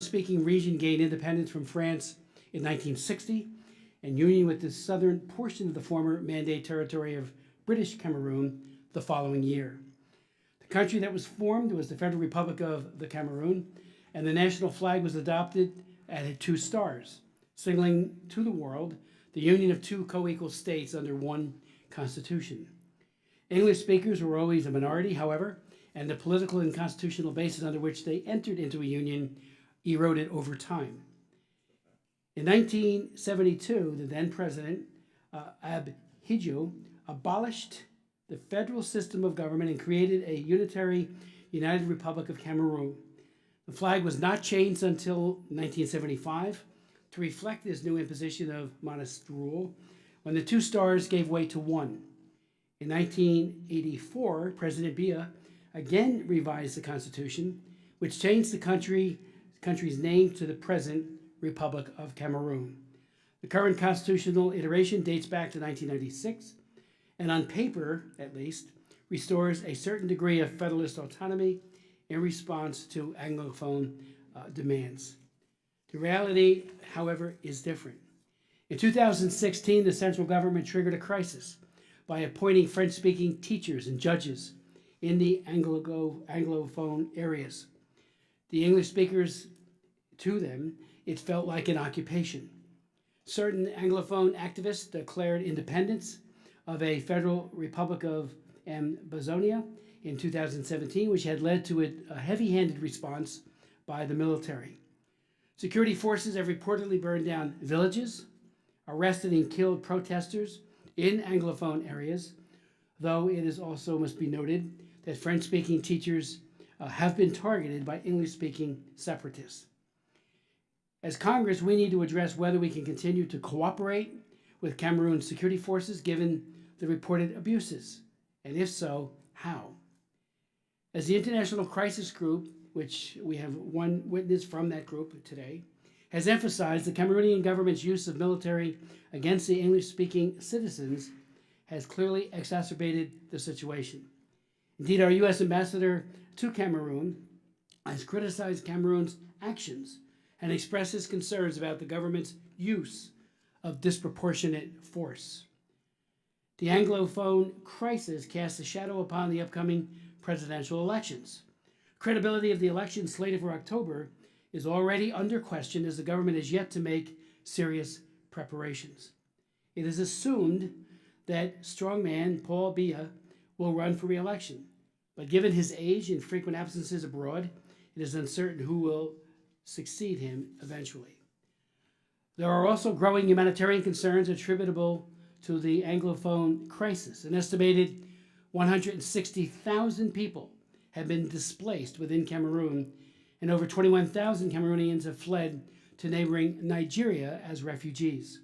French-speaking region gained independence from France in 1960 and union with the southern portion of the former Mandate territory of British Cameroon the following year. The country that was formed was the Federal Republic of the Cameroon, and the national flag was adopted and had 2 stars, signaling to the world the union of 2 co-equal states under one constitution. English speakers were always a minority, however, and the political and constitutional basis under which they entered into a union eroded over time. In 1972, the then president, Abhijo, abolished the federal system of government and created a unitary United Republic of Cameroon. The flag was not changed until 1975 to reflect this new imposition of monarchist rule, when the 2 stars gave way to 1. In 1984, President Biya again revised the Constitution, which changed the country's name to the present Republic of Cameroon. The current constitutional iteration dates back to 1996, and on paper, at least, restores a certain degree of federalist autonomy in response to Anglophone demands. The reality, however, is different. In 2016, the central government triggered a crisis by appointing French-speaking teachers and judges in the Anglophone areas. The English speakers, to them, it felt like an occupation. Certain Anglophone activists declared independence of a Federal Republic of Ambazonia in 2017, which had led to a heavy-handed response by the military. Security forces have reportedly burned down villages, arrested and killed protesters in Anglophone areas, though it is also must be noted that French-speaking teachers have been targeted by English-speaking separatists. As Congress, we need to address whether we can continue to cooperate with Cameroon's security forces given the reported abuses, and if so, how? As the International Crisis Group, which we have one witness from that group today, has emphasized, the Cameroonian government's use of military against the English-speaking citizens has clearly exacerbated the situation. Indeed, our U.S. ambassador to Cameroon has criticized Cameroon's actions and expressed his concerns about the government's use of disproportionate force. The Anglophone crisis casts a shadow upon the upcoming presidential elections. Credibility of the election slated for October is already under question as the government is yet to make serious preparations. It is assumed that strongman Paul Biya will run for re-election, but given his age and frequent absences abroad, it is uncertain who will succeed him eventually. There are also growing humanitarian concerns attributable to the Anglophone crisis. An estimated 160,000 people have been displaced within Cameroon, and over 21,000 Cameroonians have fled to neighboring Nigeria as refugees.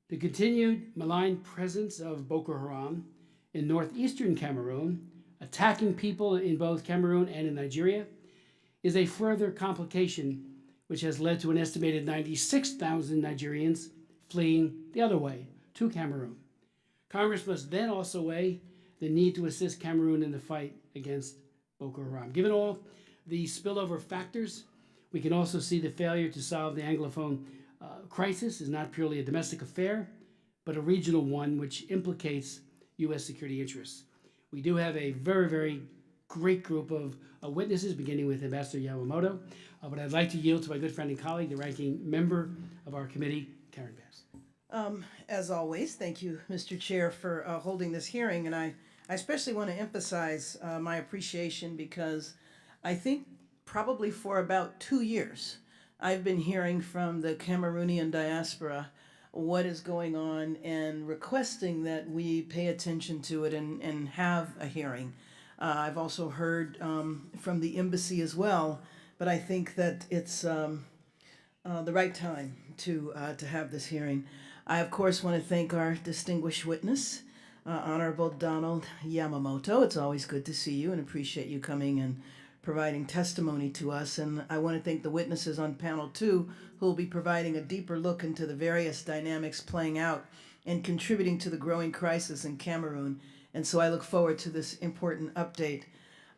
The continued malign presence of Boko Haram in northeastern Cameroon, attacking people in both Cameroon and in Nigeria, is a further complication which has led to an estimated 96,000 Nigerians fleeing the other way to Cameroon. Congress must then also weigh the need to assist Cameroon in the fight against Boko Haram. Given all the spillover factors, we can also see the failure to solve the Anglophone crisis is not purely a domestic affair, but a regional one which implicates U.S. security interests. We do have a very, very great group of witnesses, beginning with Ambassador Yamamoto, but I'd like to yield to my good friend and colleague, the ranking member of our committee, Karen Bass. As always, thank you, Mr. Chair, for holding this hearing, and I especially want to emphasize my appreciation because I think probably for about 2 years, I've been hearing from the Cameroonian diaspora what is going on and requesting that we pay attention to it and have a hearing. I've also heard from the embassy as well, but I think that it's the right time to have this hearing. I, of course, want to thank our distinguished witness, Honorable Donald Yamamoto. It's always good to see you and appreciate you coming and providing testimony to us. And I want to thank the witnesses on panel 2 who will be providing a deeper look into the various dynamics playing out and contributing to the growing crisis in Cameroon. And so I look forward to this important update.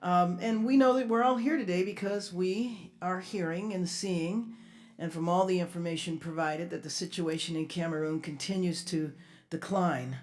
And we know that we're all here today because we are hearing and seeing, and from all the information provided, that the situation in Cameroon continues to decline.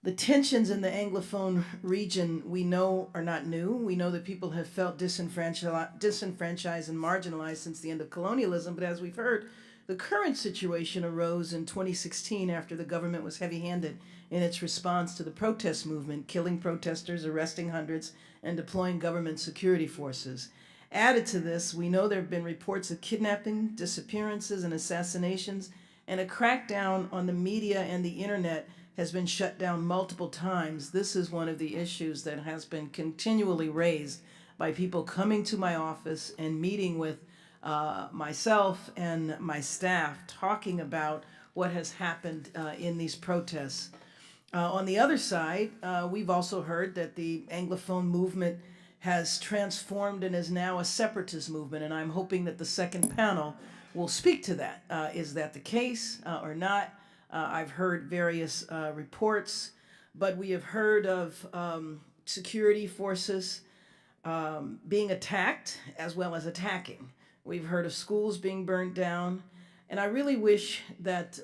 The tensions in the Anglophone region we know are not new. We know that people have felt disenfranchised and marginalized since the end of colonialism, but as we've heard, the current situation arose in 2016 after the government was heavy-handed in its response to the protest movement, killing protesters, arresting hundreds, and deploying government security forces. Added to this, we know there have been reports of kidnapping, disappearances, and assassinations, and a crackdown on the media and the internet has been shut down multiple times. This is one of the issues that has been continually raised by people coming to my office and meeting with myself and my staff, talking about what has happened in these protests. On the other side, we've also heard that the Anglophone movement has transformed and is now a separatist movement, and I'm hoping that the second panel will speak to that. Is that the case or not? I've heard various reports, but we have heard of security forces being attacked as well as attacking. We've heard of schools being burnt down, and I really wish that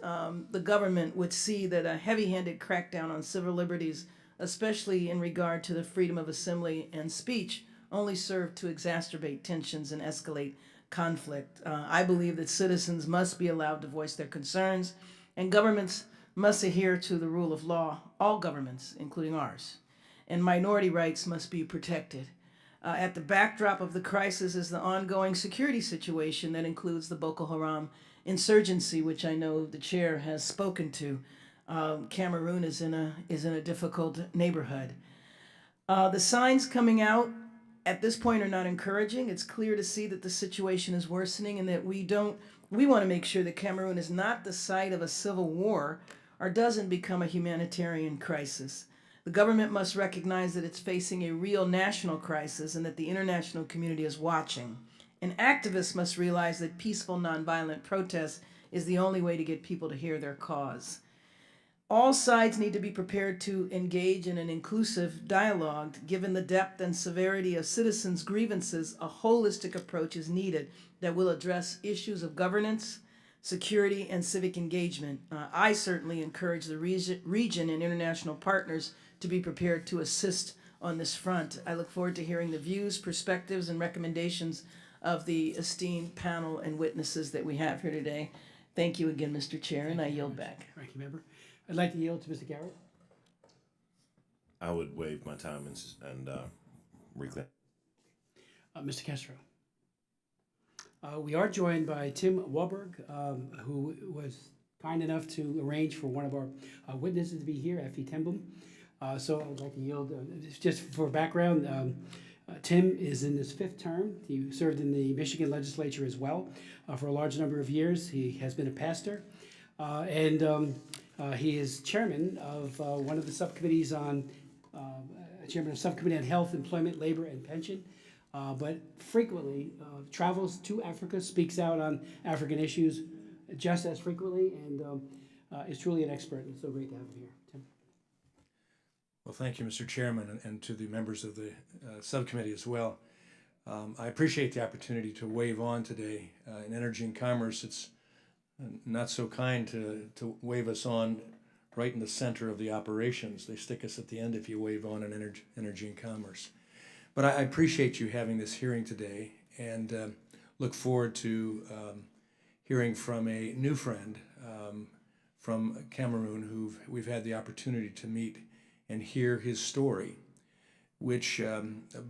the government would see that a heavy-handed crackdown on civil liberties, especially in regard to the freedom of assembly and speech, only served to exacerbate tensions and escalate conflict. I believe that citizens must be allowed to voice their concerns, and governments must adhere to the rule of law, all governments, including ours, and minority rights must be protected. At the backdrop of the crisis is the ongoing security situation that includes the Boko Haram insurgency, which I know the chair has spoken to. Cameroon is in a difficult neighborhood. The signs coming out at this point are not encouraging. It's clear to see that the situation is worsening and that we want to make sure that Cameroon is not the site of a civil war or doesn't become a humanitarian crisis. The government must recognize that it's facing a real national crisis and that the international community is watching. And activists must realize that peaceful, nonviolent protest is the only way to get people to hear their cause. All sides need to be prepared to engage in an inclusive dialogue. Given the depth and severity of citizens' grievances, a holistic approach is needed that will address issues of governance, security, and civic engagement. I certainly encourage the region and international partners to be prepared to assist on this front. I look forward to hearing the views, perspectives, and recommendations of the esteemed panel and witnesses that we have here today. Thank you again, Mr. Chair, and I yield back. Thank you, Member. I'd like to yield to Mr. Garrett. I would waive my time and reclaim. Mr. Castro. We are joined by Tim Wahlberg, who was kind enough to arrange for one of our witnesses to be here, Effie Tembum. So I would like to yield, just for background, Tim is in his 5th term. He served in the Michigan legislature as well for a large number of years. He has been a pastor, and he is chairman of one of the subcommittees on, chairman of Subcommittee on Health, Employment, Labor, and Pension, but frequently travels to Africa, speaks out on African issues just as frequently, and is truly an expert. It's so great to have him here. Tim. Well, thank you, Mr. Chairman, and to the members of the subcommittee as well. I appreciate the opportunity to wave on today. In Energy and Commerce, it's not so kind to wave us on right in the center of the operations. They stick us at the end if you wave on in Energy and Commerce. But I appreciate you having this hearing today and look forward to hearing from a new friend from Cameroon who we've had the opportunity to meet and hear his story, which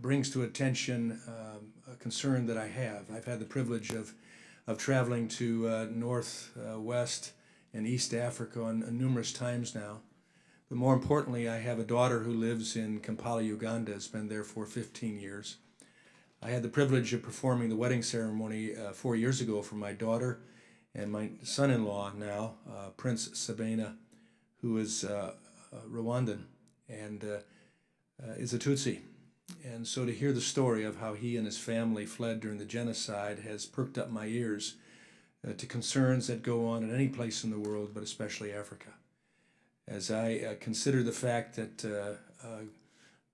brings to attention a concern that I have. I've had the privilege of traveling to North, West, and East Africa on numerous times now. But more importantly, I have a daughter who lives in Kampala, Uganda, has been there for 15 years. I had the privilege of performing the wedding ceremony 4 years ago for my daughter and my son-in-law now, Prince Sabina, who is Rwandan and is a Tutsi. And so to hear the story of how he and his family fled during the genocide has perked up my ears to concerns that go on in any place in the world, but especially Africa. As I consider the fact that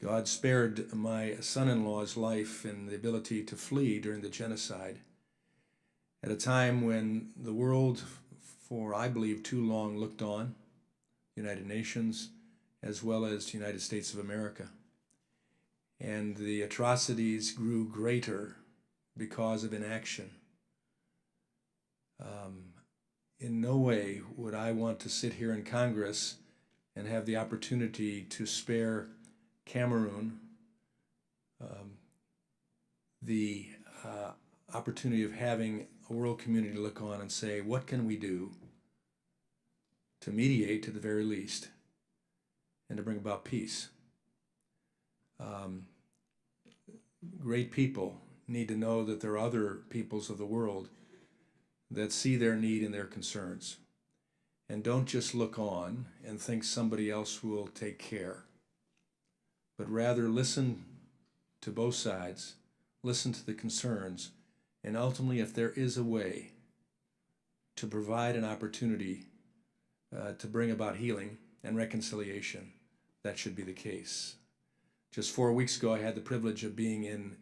God spared my son-in-law's life and the ability to flee during the genocide at a time when the world, for I believe too long, looked on, the United Nations, as well as the United States of America. And the atrocities grew greater because of inaction. In no way would I want to sit here in Congress and have the opportunity to spare Cameroon the opportunity of having a world community look on and say, what can we do to mediate to the very least and to bring about peace? Great people need to know that there are other peoples of the world that see their need and their concerns, and don't just look on and think somebody else will take care, but rather listen to both sides, listen to the concerns, and ultimately, if there is a way to provide an opportunity to bring about healing and reconciliation, that should be the case. Just 4 weeks ago, I had the privilege of being in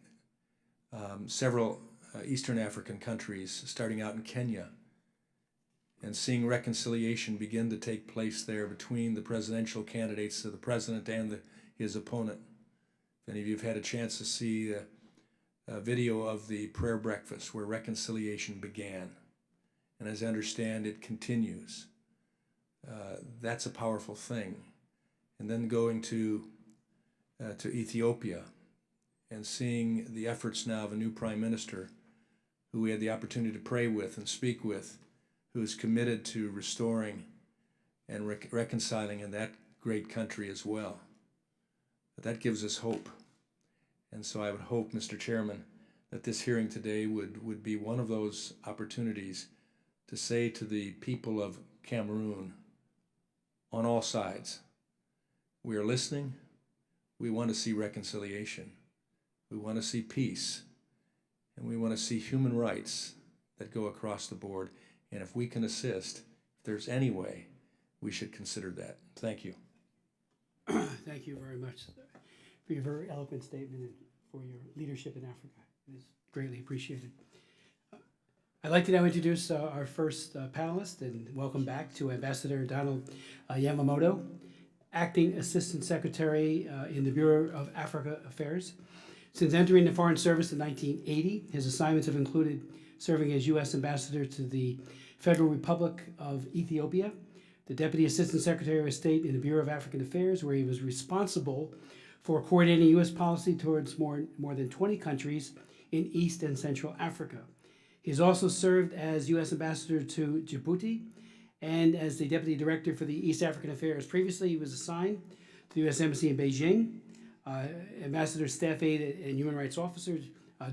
several Eastern African countries, starting out in Kenya, and seeing reconciliation begin to take place there between the presidential candidates, the president and his opponent. If any of you have had a chance to see a video of the prayer breakfast where reconciliation began, and as I understand, it continues. That's a powerful thing. And then going to Ethiopia and seeing the efforts now of a new prime minister who we had the opportunity to pray with and speak with, who is committed to restoring and reconciling in that great country as well. But that gives us hope. And so I would hope, Mr. Chairman, that this hearing today would be one of those opportunities to say to the people of Cameroon on all sides, we are listening, we want to see reconciliation, we want to see peace, and we want to see human rights that go across the board. And if we can assist, if there's any way, we should consider that. Thank you. Thank you very much for your very eloquent statement and for your leadership in Africa. It is greatly appreciated. I'd like to now introduce our first panelist, and welcome back to Ambassador Donald Yamamoto, Acting Assistant Secretary in the Bureau of Africa Affairs. Since entering the Foreign Service in 1980, his assignments have included serving as U.S. Ambassador to the Federal Republic of Ethiopia, the Deputy Assistant Secretary of State in the Bureau of African Affairs, where he was responsible for coordinating U.S. policy towards more than 20 countries in East and Central Africa. He has also served as U.S. Ambassador to Djibouti and as the Deputy Director for the East African Affairs. Previously, he was assigned to the U.S. Embassy in Beijing, Ambassador, Staff Aide, and Human Rights Officer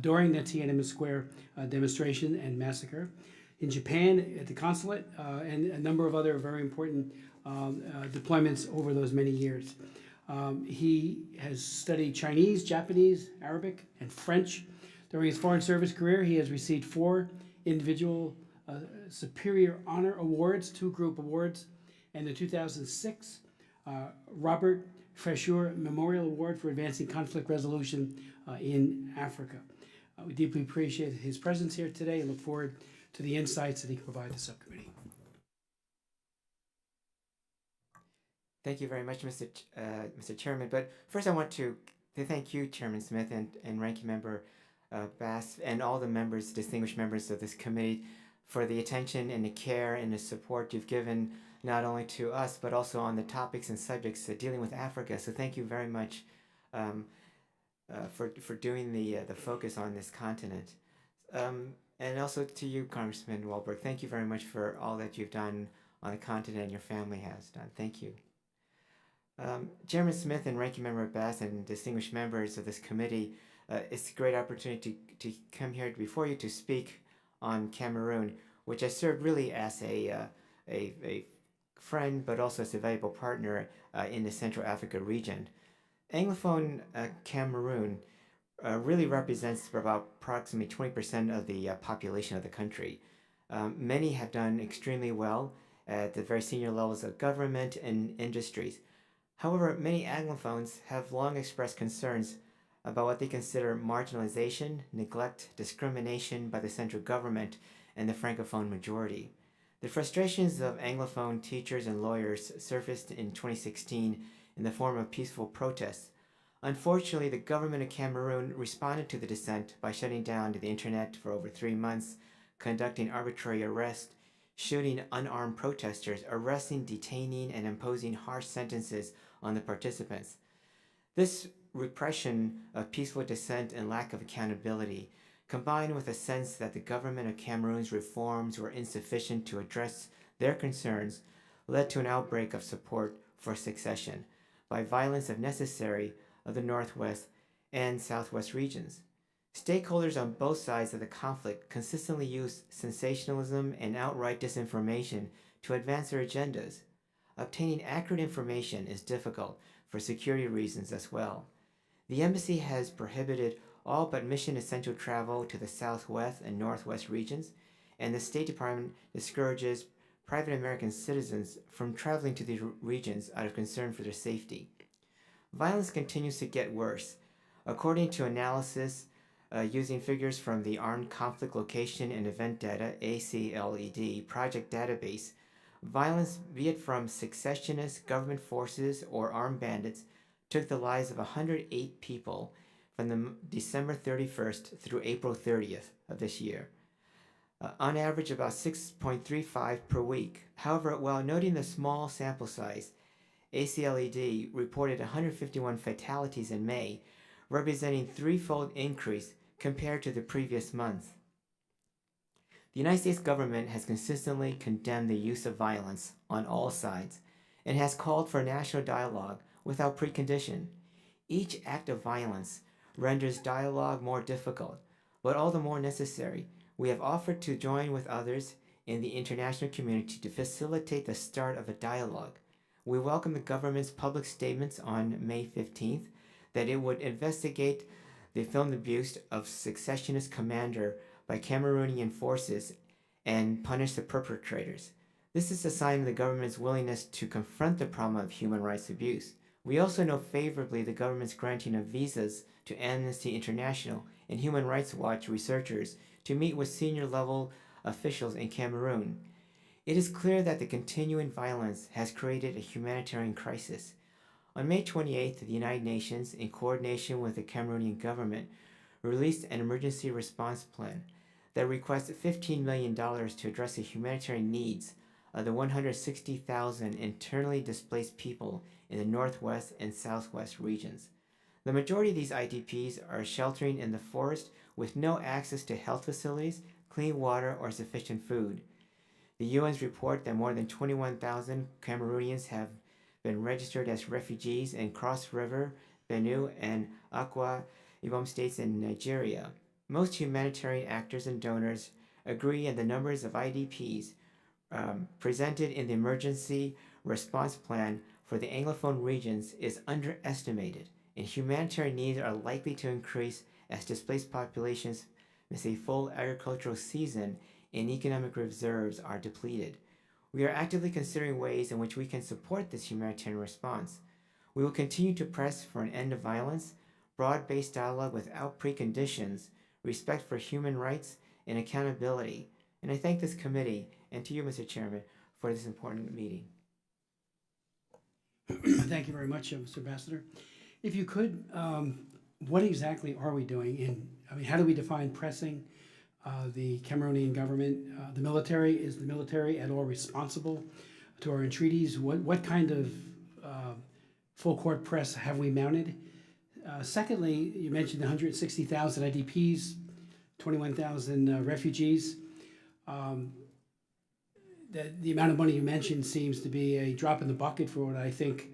during the Tiananmen Square demonstration and massacre. In Japan, at the consulate, and a number of other very important deployments over those many years. He has studied Chinese, Japanese, Arabic, and French. During his Foreign Service career, he has received 4 individual Superior Honor Awards, 2 group awards, and the 2006 Robert Freshour Memorial Award for advancing conflict resolution in Africa. We deeply appreciate his presence here today and look forward to the insights that he can provide the subcommittee. Thank you very much, Mr. Chairman. But first I want to thank you, Chairman Smith, and Ranking Member Bass, and all the members, distinguished members of this committee, for the attention and the care and the support you've given not only to us, but also on the topics and subjects dealing with Africa. So thank you very much for doing the focus on this continent. And also to you, Congressman Walberg, thank you very much for all that you've done on the continent and your family has done. Thank you. Chairman Smith and Ranking Member Bass and distinguished members of this committee, it's a great opportunity to come here before you to speak on Cameroon, which I served really as a friend, but also as a valuable partner in the Central Africa region. Anglophone Cameroon really represents about approximately 20% of the population of the country. Many have done extremely well at the very senior levels of government and industries. However, many Anglophones have long expressed concerns about what they consider marginalization, neglect, discrimination by the central government and the Francophone majority. The frustrations of Anglophone teachers and lawyers surfaced in 2016 in the form of peaceful protests. Unfortunately, the government of Cameroon responded to the dissent by shutting down the internet for over 3 months, conducting arbitrary arrests, shooting unarmed protesters, arresting, detaining, and imposing harsh sentences on the participants. This repression of peaceful dissent and lack of accountability, combined with a sense that the government of Cameroon's reforms were insufficient to address their concerns, led to an outbreak of support for secession by violence if necessary of the Northwest and Southwest regions. Stakeholders on both sides of the conflict consistently use sensationalism and outright disinformation to advance their agendas. Obtaining accurate information is difficult for security reasons as well. The embassy has prohibited all but mission-essential travel to the Southwest and Northwest regions, and the State Department discourages private American citizens from traveling to these regions out of concern for their safety. Violence continues to get worse. According to analysis using figures from the Armed Conflict Location and Event Data ACLED project database, violence, be it from secessionist government forces or armed bandits, took the lives of 108 people from December 31st through April 30th of this year. On average, about 6.35 per week. However, while noting the small sample size, ACLED reported 151 fatalities in May, representing threefold increase compared to the previous month. The United States government has consistently condemned the use of violence on all sides and has called for national dialogue without precondition. Each act of violence renders dialogue more difficult, but all the more necessary. We have offered to join with others in the international community to facilitate the start of a dialogue. We welcome the government's public statements on May 15th that it would investigate the filmed abuse of secessionist commander by Cameroonian forces and punish the perpetrators. This is a sign of the government's willingness to confront the problem of human rights abuse. We also note favorably the government's granting of visas to Amnesty International and Human Rights Watch researchers to meet with senior level officials in Cameroon. It is clear that the continuing violence has created a humanitarian crisis. On May 28th, the United Nations, in coordination with the Cameroonian government, released an emergency response plan that requests $15 million to address the humanitarian needs of the 160,000 internally displaced people in the Northwest and Southwest regions. The majority of these IDPs are sheltering in the forest with no access to health facilities, clean water, or sufficient food. The UN's report that more than 21,000 Cameroonians have been registered as refugees in Cross River, Benue, and Akwa Ibom states in Nigeria. Most humanitarian actors and donors agree in the numbers of IDPs presented in the emergency response plan for the Anglophone regions is underestimated, and humanitarian needs are likely to increase as displaced populations miss a full agricultural season and economic reserves are depleted. We are actively considering ways in which we can support this humanitarian response. We will continue to press for an end of violence, broad-based dialogue without preconditions, respect for human rights, and accountability. And I thank this committee, and to you, Mr. Chairman, for this important meeting. Thank you very much, Mr. Ambassador. If you could, what exactly are we doing? How do we define pressing? The Cameroonian government, the military, is the military at all responsible to our entreaties? What kind of full court press have we mounted? Secondly, you mentioned 160,000 IDPs, 21,000 refugees. The amount of money you mentioned seems to be a drop in the bucket for what I think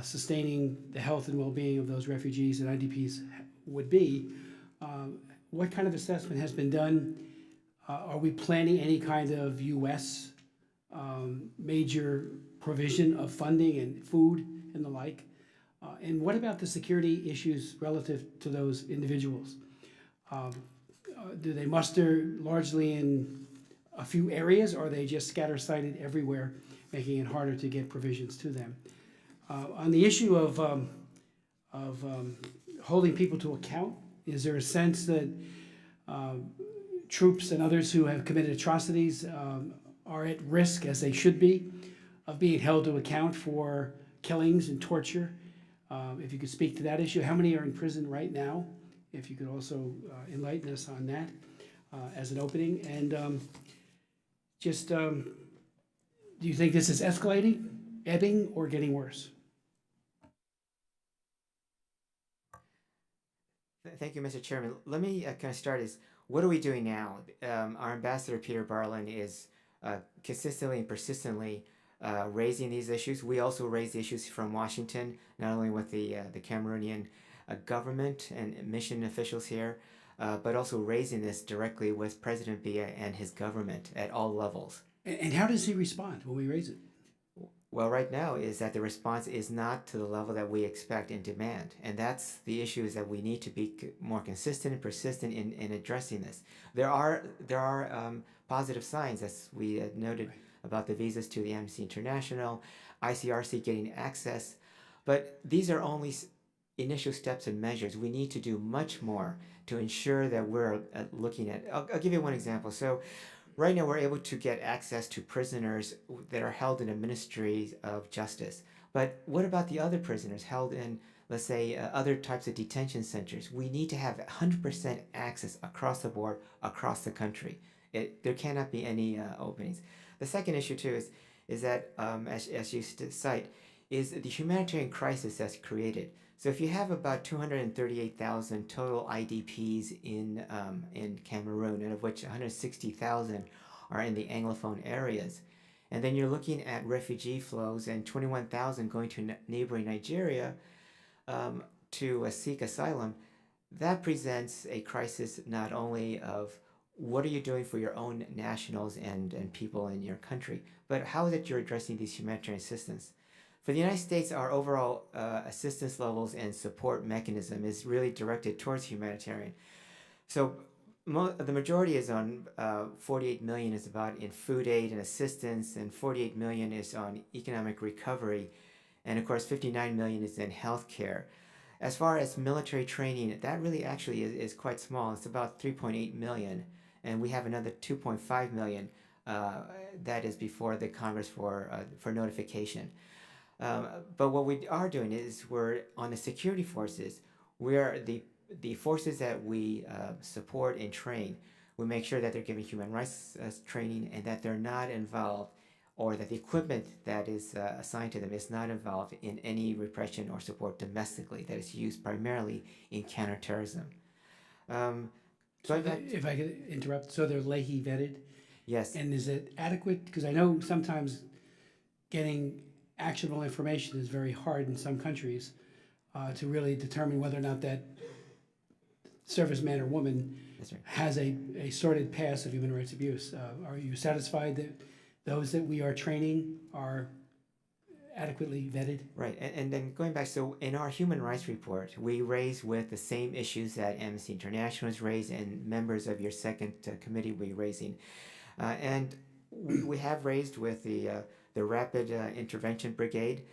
sustaining the health and well-being of those refugees and IDPs would be. What kind of assessment has been done? Are we planning any kind of U.S. Major provision of funding and food and the like? And what about the security issues relative to those individuals? Do they muster largely in a few areas, or are they just scatter-sighted everywhere, making it harder to get provisions to them? On the issue of holding people to account, is there a sense that troops and others who have committed atrocities are at risk, as they should be, of being held to account for killings and torture? If you could speak to that issue. How many are in prison right now? If you could also enlighten us on that as an opening. And do you think this is escalating, ebbing, or getting worse? Thank you, Mr. Chairman. Let me kind of start is, what are we doing now? Our ambassador, Peter Barlin, is consistently and persistently raising these issues. We also raise the issues from Washington, not only with the Cameroonian government and mission officials here, but also raising this directly with President Biya and his government at all levels. And how does he respond when we raise it? Well, right now is that the response is not to the level that we expect and demand. And that's the issue, is that we need to be more consistent and persistent in addressing this. There are positive signs, as we noted, right, about the visas to the Amnesty International, ICRC getting access. But these are only initial steps and measures. We need to do much more to ensure that we're looking at, I'll give you one example. So right now, we're able to get access to prisoners that are held in a ministry of justice. But what about the other prisoners held in, let's say, other types of detention centers? We need to have 100% access across the board, across the country. There cannot be any openings. The second issue, too, is that, as you cite, is the humanitarian crisis that's created. So if you have about 238,000 total IDPs in Cameroon, and of which 160,000 are in the Anglophone areas, and then you're looking at refugee flows and 21,000 going to neighboring Nigeria to seek asylum, that presents a crisis not only of what are you doing for your own nationals and people in your country, but how is it you're addressing these humanitarian assistance? For the United States, our overall assistance levels and support mechanism is really directed towards humanitarian. So the majority is on 48 million is about in food aid and assistance, and 48 million is on economic recovery, and of course 59 million is in healthcare. As far as military training, that really actually is quite small. It's about 3.8 million, and we have another 2.5 million that is before the Congress for notification. But what we are doing is, we're on the security forces. We are the forces that we support and train. We make sure that they're given human rights training, and that they're not involved, or that the equipment that is assigned to them is not involved in any repression or support domestically, that is used primarily in counterterrorism. If I could interrupt, so they're Leahy vetted? Yes. And is it adequate? Because I know sometimes getting actionable information is very hard in some countries to really determine whether or not that serviceman or woman right, has a sordid past of human rights abuse. Are you satisfied that those that we are training are adequately vetted? Right, and then going back, so in our human rights report, we raise with the same issues that Amnesty International has raised, and members of your second committee will be raising. And we have raised with the Rapid Intervention Brigade.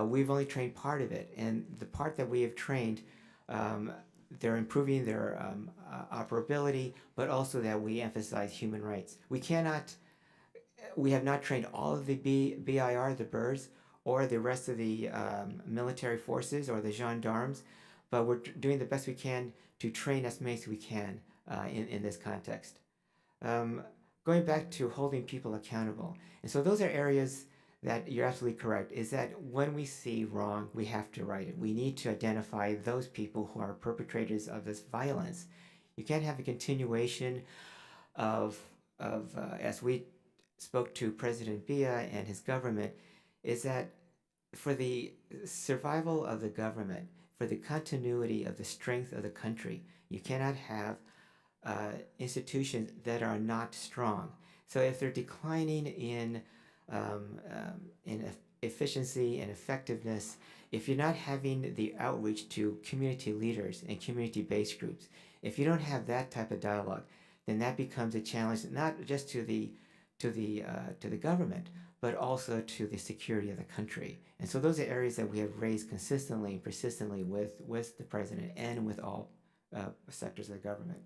We've only trained part of it, and the part that we have trained, they're improving their operability, but also that we emphasize human rights. We have not trained all of the BIR, the BIRs, or the rest of the military forces or the gendarmes, but we're doing the best we can to train as many as we can in this context. Going back to holding people accountable. And so those are areas that you're absolutely correct, is that when we see wrong, we have to right it. We need to identify those people who are perpetrators of this violence. You can't have a continuation of as we spoke to President Biya and his government, is that for the survival of the government, for the continuity of the strength of the country, you cannot have institutions that are not strong. So if they're declining in efficiency and effectiveness, if you're not having the outreach to community leaders and community-based groups, if you don't have that type of dialogue, then that becomes a challenge, not just to to the government, but also to the security of the country. And so those are areas that we have raised consistently and persistently with the president and with all sectors of the government.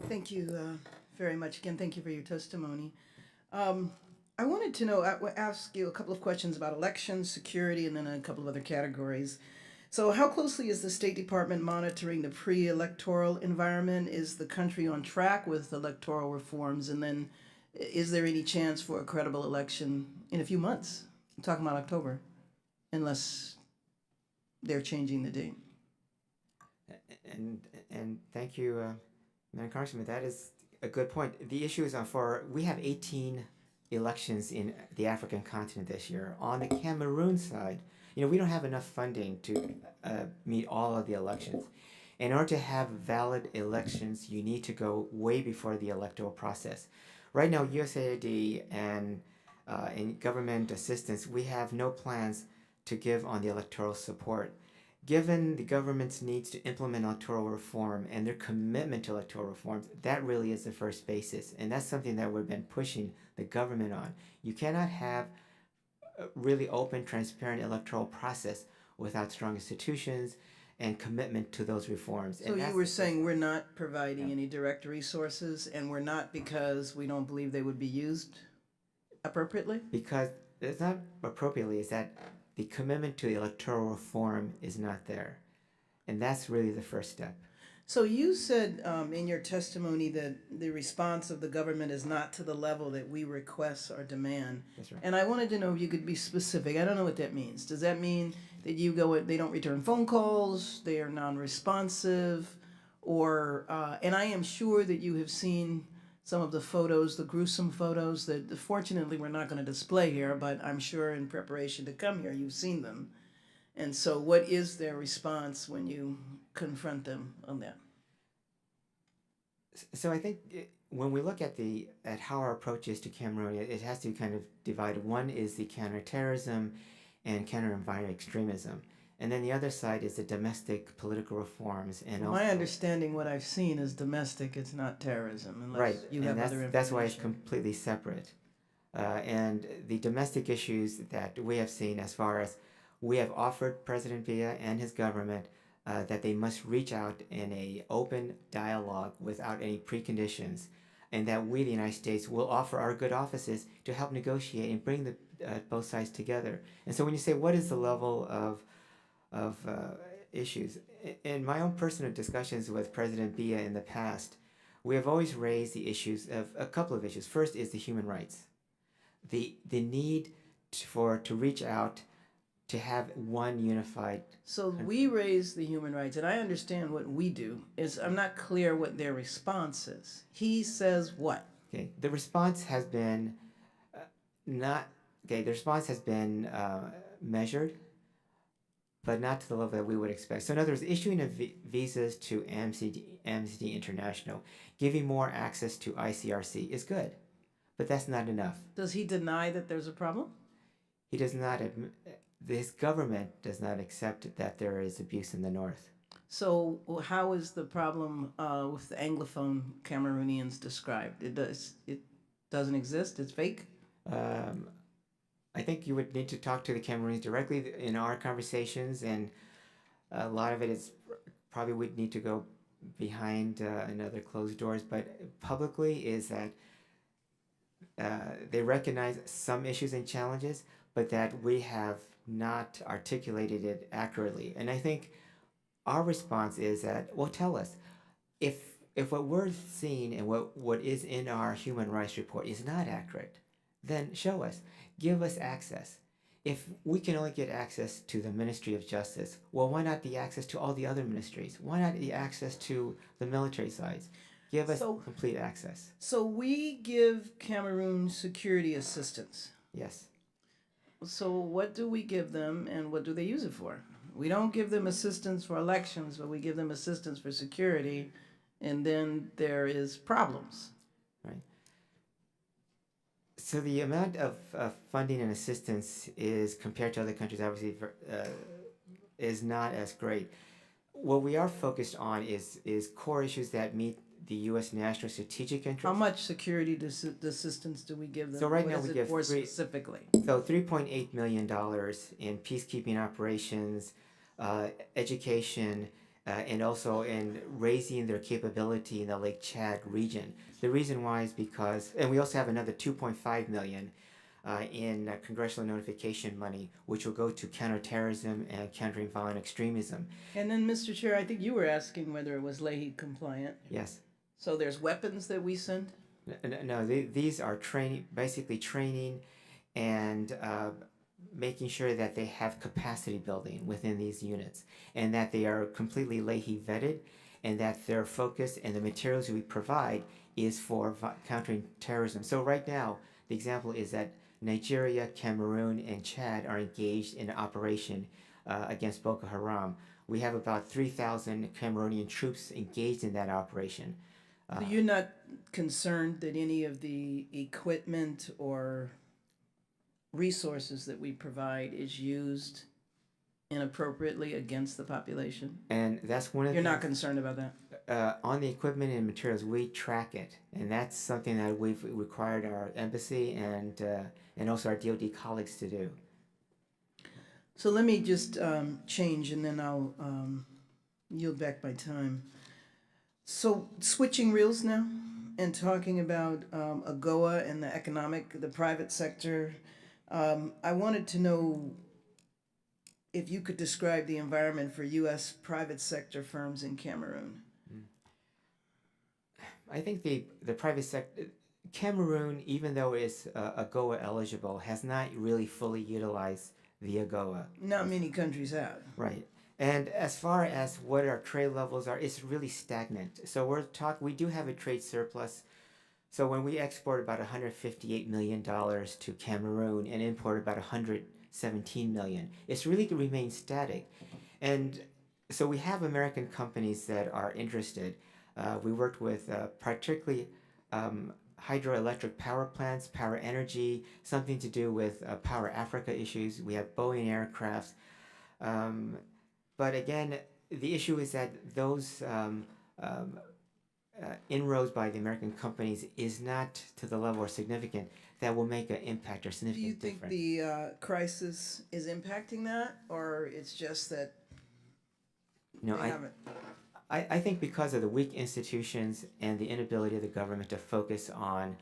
Thank you very much. Again, thank you for your testimony. I wanted to know, ask you a couple of questions about elections, security, and then a couple of other categories. So how closely is the State Department monitoring the pre-electoral environment? Is the country on track with electoral reforms? And then is there any chance for a credible election in a few months? I'm talking about October, unless they're changing the date. And thank you, Madam Congressman. That is a good point. The issue is we have 18 elections in the African continent this year. On the Cameroon side, we don't have enough funding to meet all of the elections. In order to have valid elections, you need to go way before the electoral process. Right now, USAID and in government assistance, we have no plans to give on the electoral support. Given the government's needs to implement electoral reform and their commitment to electoral reforms, that really is the first basis. And that's something that we've been pushing the government on. You cannot have a really open, transparent electoral process without strong institutions and commitment to those reforms. So you were saying we're not providing any direct resources, and we're not because we don't believe they would be used appropriately? Because it's not appropriately, is that the commitment to electoral reform is not there. And that's really the first step. So you said in your testimony that the response of the government is not to the level that we request or demand. That's right. And I wanted to know if you could be specific. I don't know what that means. Does that mean that they don't return phone calls, they are non-responsive, or, and I am sure that you have seen some of the photos, the gruesome photos that fortunately we're not going to display here, but I'm sure in preparation to come here, you've seen them. And so what is their response when you confront them on that? So I think when we look at how our approach is to Cameroon, it has to be kind of divided. One is the counterterrorism and counter-environmental extremism. And then the other side is the domestic political reforms. And my understanding, what I've seen is domestic, it's not terrorism, unless you have other information. That's why it's completely separate. And the domestic issues that we have seen, as far as we have offered President Biya and his government that they must reach out in an open dialogue without any preconditions, and that we, the United States, will offer our good offices to help negotiate and bring both sides together. And so when you say what is the level of issues, in my own personal discussions with President Biya in the past, we have always raised the issues of a couple of issues. First is the human rights, the need to reach out to have one unified. So we raise the human rights, and I understand what we do. I'm not clear what their response is. He says what? Okay, the response has been measured, but not to the level that we would expect. So in other words, issuing of visas to Amnesty International, giving more access to ICRC is good, but that's not enough. Does he deny that there's a problem? He does not. His government does not accept that there is abuse in the north. So how is the problem with the Anglophone Cameroonians described? It doesn't exist? It's fake? I think you would need to talk to the Cameroonians directly in our conversations, and a lot of it is probably would need to go behind another closed doors, but publicly is that they recognize some issues and challenges, but that we have not articulated it accurately. And I think our response is that, well, tell us, if what we're seeing and what is in our human rights report is not accurate, then show us, give us access. If we can only get access to the Ministry of Justice, well, why not the access to all the other ministries? Why not the access to the military sides? Give us complete access. So we give Cameroon security assistance. Yes. So what do we give them, and what do they use it for? We don't give them assistance for elections, but we give them assistance for security, and then there is problems. Right. So the amount of funding and assistance is, compared to other countries, obviously, is not as great. What we are focused on is core issues that meet the U.S. national strategic interest. How much security assistance do we give them? So right What now is we it give for three- specifically? So $3.8 million in peacekeeping operations, education, and also in raising their capability in the Lake Chad region. The reason why is because, and we also have another $2.5 million in congressional notification money, which will go to counterterrorism and countering violent extremism. And then, Mr. Chair, I think you were asking whether it was Leahy compliant. Yes. So there's weapons that we send? No, these are training, basically training and making sure that they have capacity building within these units and that they are completely Leahy vetted and that their focus and the materials we provide is for countering terrorism. So right now, the example is that Nigeria, Cameroon, and Chad are engaged in an operation against Boko Haram. We have about 3,000 Cameroonian troops engaged in that operation. So you're not concerned that any of the equipment or resources that we provide is used inappropriately against the population? And that's one of the You're not concerned about that? on the equipment and materials, we track it, and that's something that we've required our embassy and also our DoD colleagues to do. So let me just change, and then I'll yield back my time. So switching reels now and talking about AGOA and the private sector. I wanted to know if you could describe the environment for U.S. private sector firms in Cameroon. I think the private sector, Cameroon, even though it's AGOA eligible, has not really fully utilized the AGOA. Not many countries have. Right. And as far as what our trade levels are, it's really stagnant. So we do have a trade surplus. So when we export about $158 million to Cameroon and import about $117 million, it's really remained static. And so we have American companies that are interested. We worked with particularly hydroelectric power plants, power energy, something to do with Power Africa issues. We have Boeing aircrafts. But again, the issue is that those inroads by the American companies is not to the level or significant that will make an impact or Do significant you think difference. the crisis is impacting that, or it's just that No, they haven't? I think because of the weak institutions and the inability of the government to focus on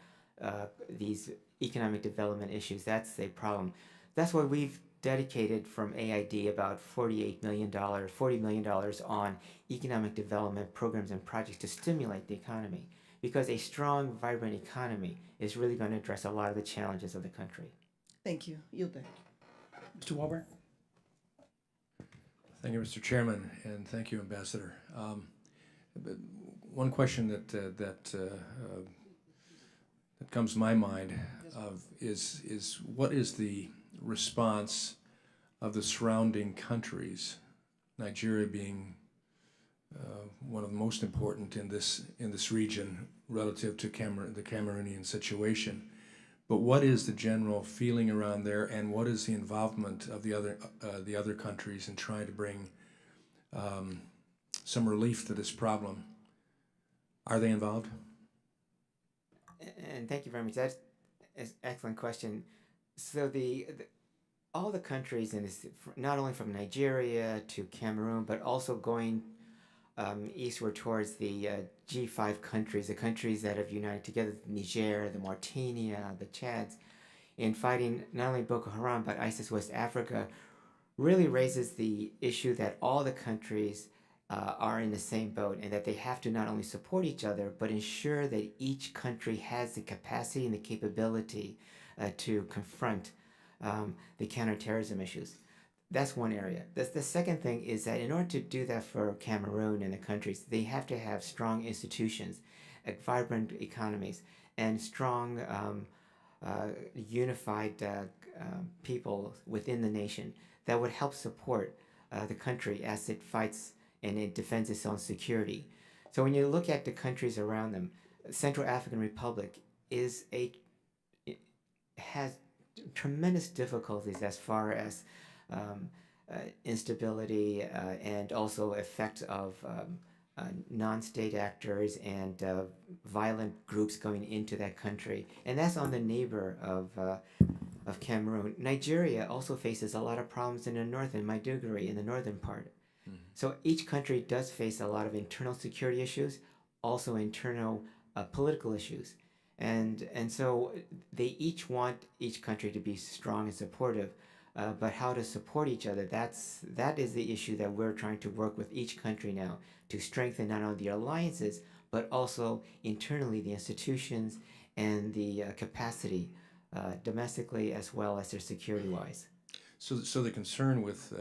these economic development issues, that's the problem. That's why we've dedicated from AID about $40 million on economic development programs and projects to stimulate the economy, because a strong, vibrant economy is really going to address a lot of the challenges of the country. Thank you. Yield back. Mr. Walberg? Thank you, Mr. Chairman, and thank you, Ambassador. One question that comes to my mind is what is the response of the surrounding countries, Nigeria being one of the most important in this region relative to the Cameroonian situation. But what is the general feeling around there, and what is the involvement of the other countries in trying to bring some relief to this problem? Are they involved? And thank you very much. That's an excellent question. So all the countries in this, not only from Nigeria to Cameroon, but also going eastward towards the G5 countries, the countries that have united together, Niger, the Mauritania, the Chads, in fighting not only Boko Haram, but ISIS West Africa, really raises the issue that all the countries are in the same boat, and that they have to not only support each other, but ensure that each country has the capacity and the capability to confront the counterterrorism issues. That's one area. The second thing is that in order to do that for Cameroon and the countries, they have to have strong institutions, vibrant economies, and strong, unified people within the nation that would help support the country as it fights and it defends its own security. So when you look at the countries around them, Central African Republic has tremendous difficulties as far as instability and also effects of non-state actors and violent groups going into that country, and that's on the neighbor of Cameroon. Nigeria also faces a lot of problems in the north, in Maiduguri, in the northern part. So each country does face a lot of internal security issues, also internal political issues, and so they each want each country to be strong and supportive. But how to support each other, that is the issue that we're trying to work with each country now to strengthen not only the alliances, but also internally the institutions and the capacity domestically as well as their security-wise. So the concern with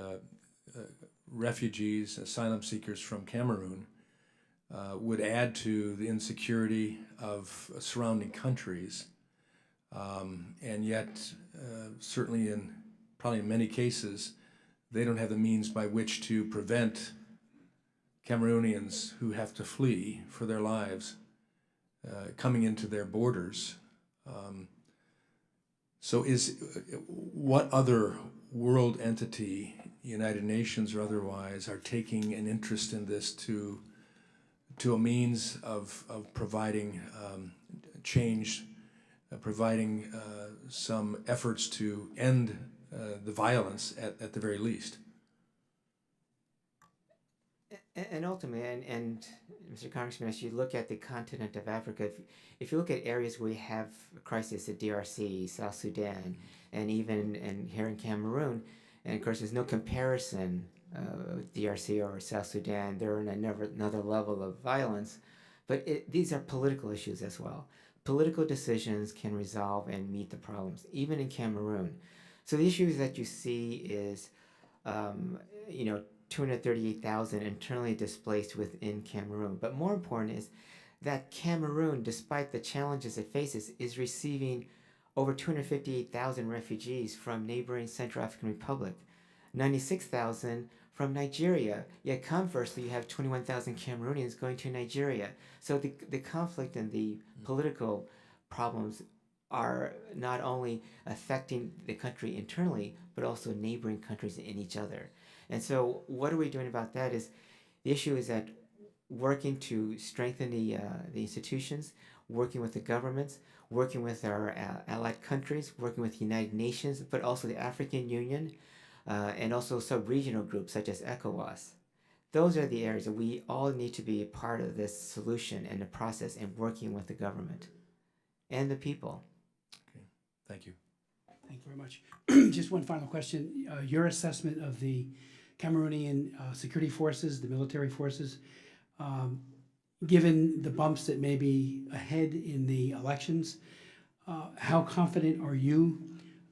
refugees, asylum seekers from Cameroon would add to the insecurity of surrounding countries, and yet certainly probably in many cases, they don't have the means by which to prevent Cameroonians who have to flee for their lives coming into their borders. So what other world entity, United Nations or otherwise, are taking an interest in this to a means of providing change, providing some efforts to end the violence at the very least? And ultimately, and Mr. Congressman, as you look at the continent of Africa, if you look at areas where we have a crisis, the DRC, South Sudan, and even here in Cameroon, and of course there's no comparison with DRC or South Sudan, they're in another level of violence, but these are political issues as well. Political decisions can resolve and meet the problems, even in Cameroon. So the issues that you see is, 238,000 internally displaced within Cameroon. But more important is that Cameroon, despite the challenges it faces, is receiving over 258,000 refugees from neighboring Central African Republic, 96,000 from Nigeria. Yet conversely, you have 21,000 Cameroonians going to Nigeria. So the conflict and the political problems are not only affecting the country internally, but also neighboring countries in each other. And so what are we doing about that is, the issue is that working to strengthen the institutions, working with the governments, working with our allied countries, working with the United Nations, but also the African Union, and also sub-regional groups such as ECOWAS. Those are the areas that we all need to be a part of this solution and the process and working with the government and the people. Okay, thank you. Thank you very much. Just one final question. Your assessment of the Cameroonian security forces, the military forces, given the bumps that may be ahead in the elections, how confident are you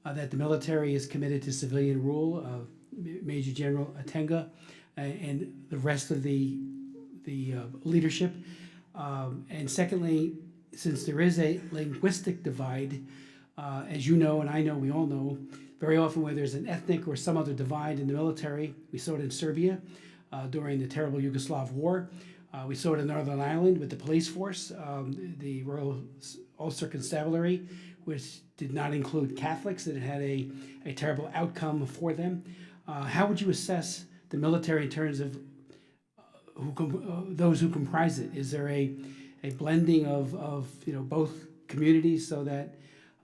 that the military is committed to civilian rule, Major General Atenga and the rest of the leadership? And secondly, since there is a linguistic divide, as you know and I know, we all know, very often where there's an ethnic or some other divide in the military, we saw it in Serbia during the terrible Yugoslav war. We saw it in Northern Ireland with the police force, the Royal Ulster Constabulary, which did not include Catholics, and it had a terrible outcome for them. How would you assess the military in terms of those who comprise it? Is there a blending of both communities so that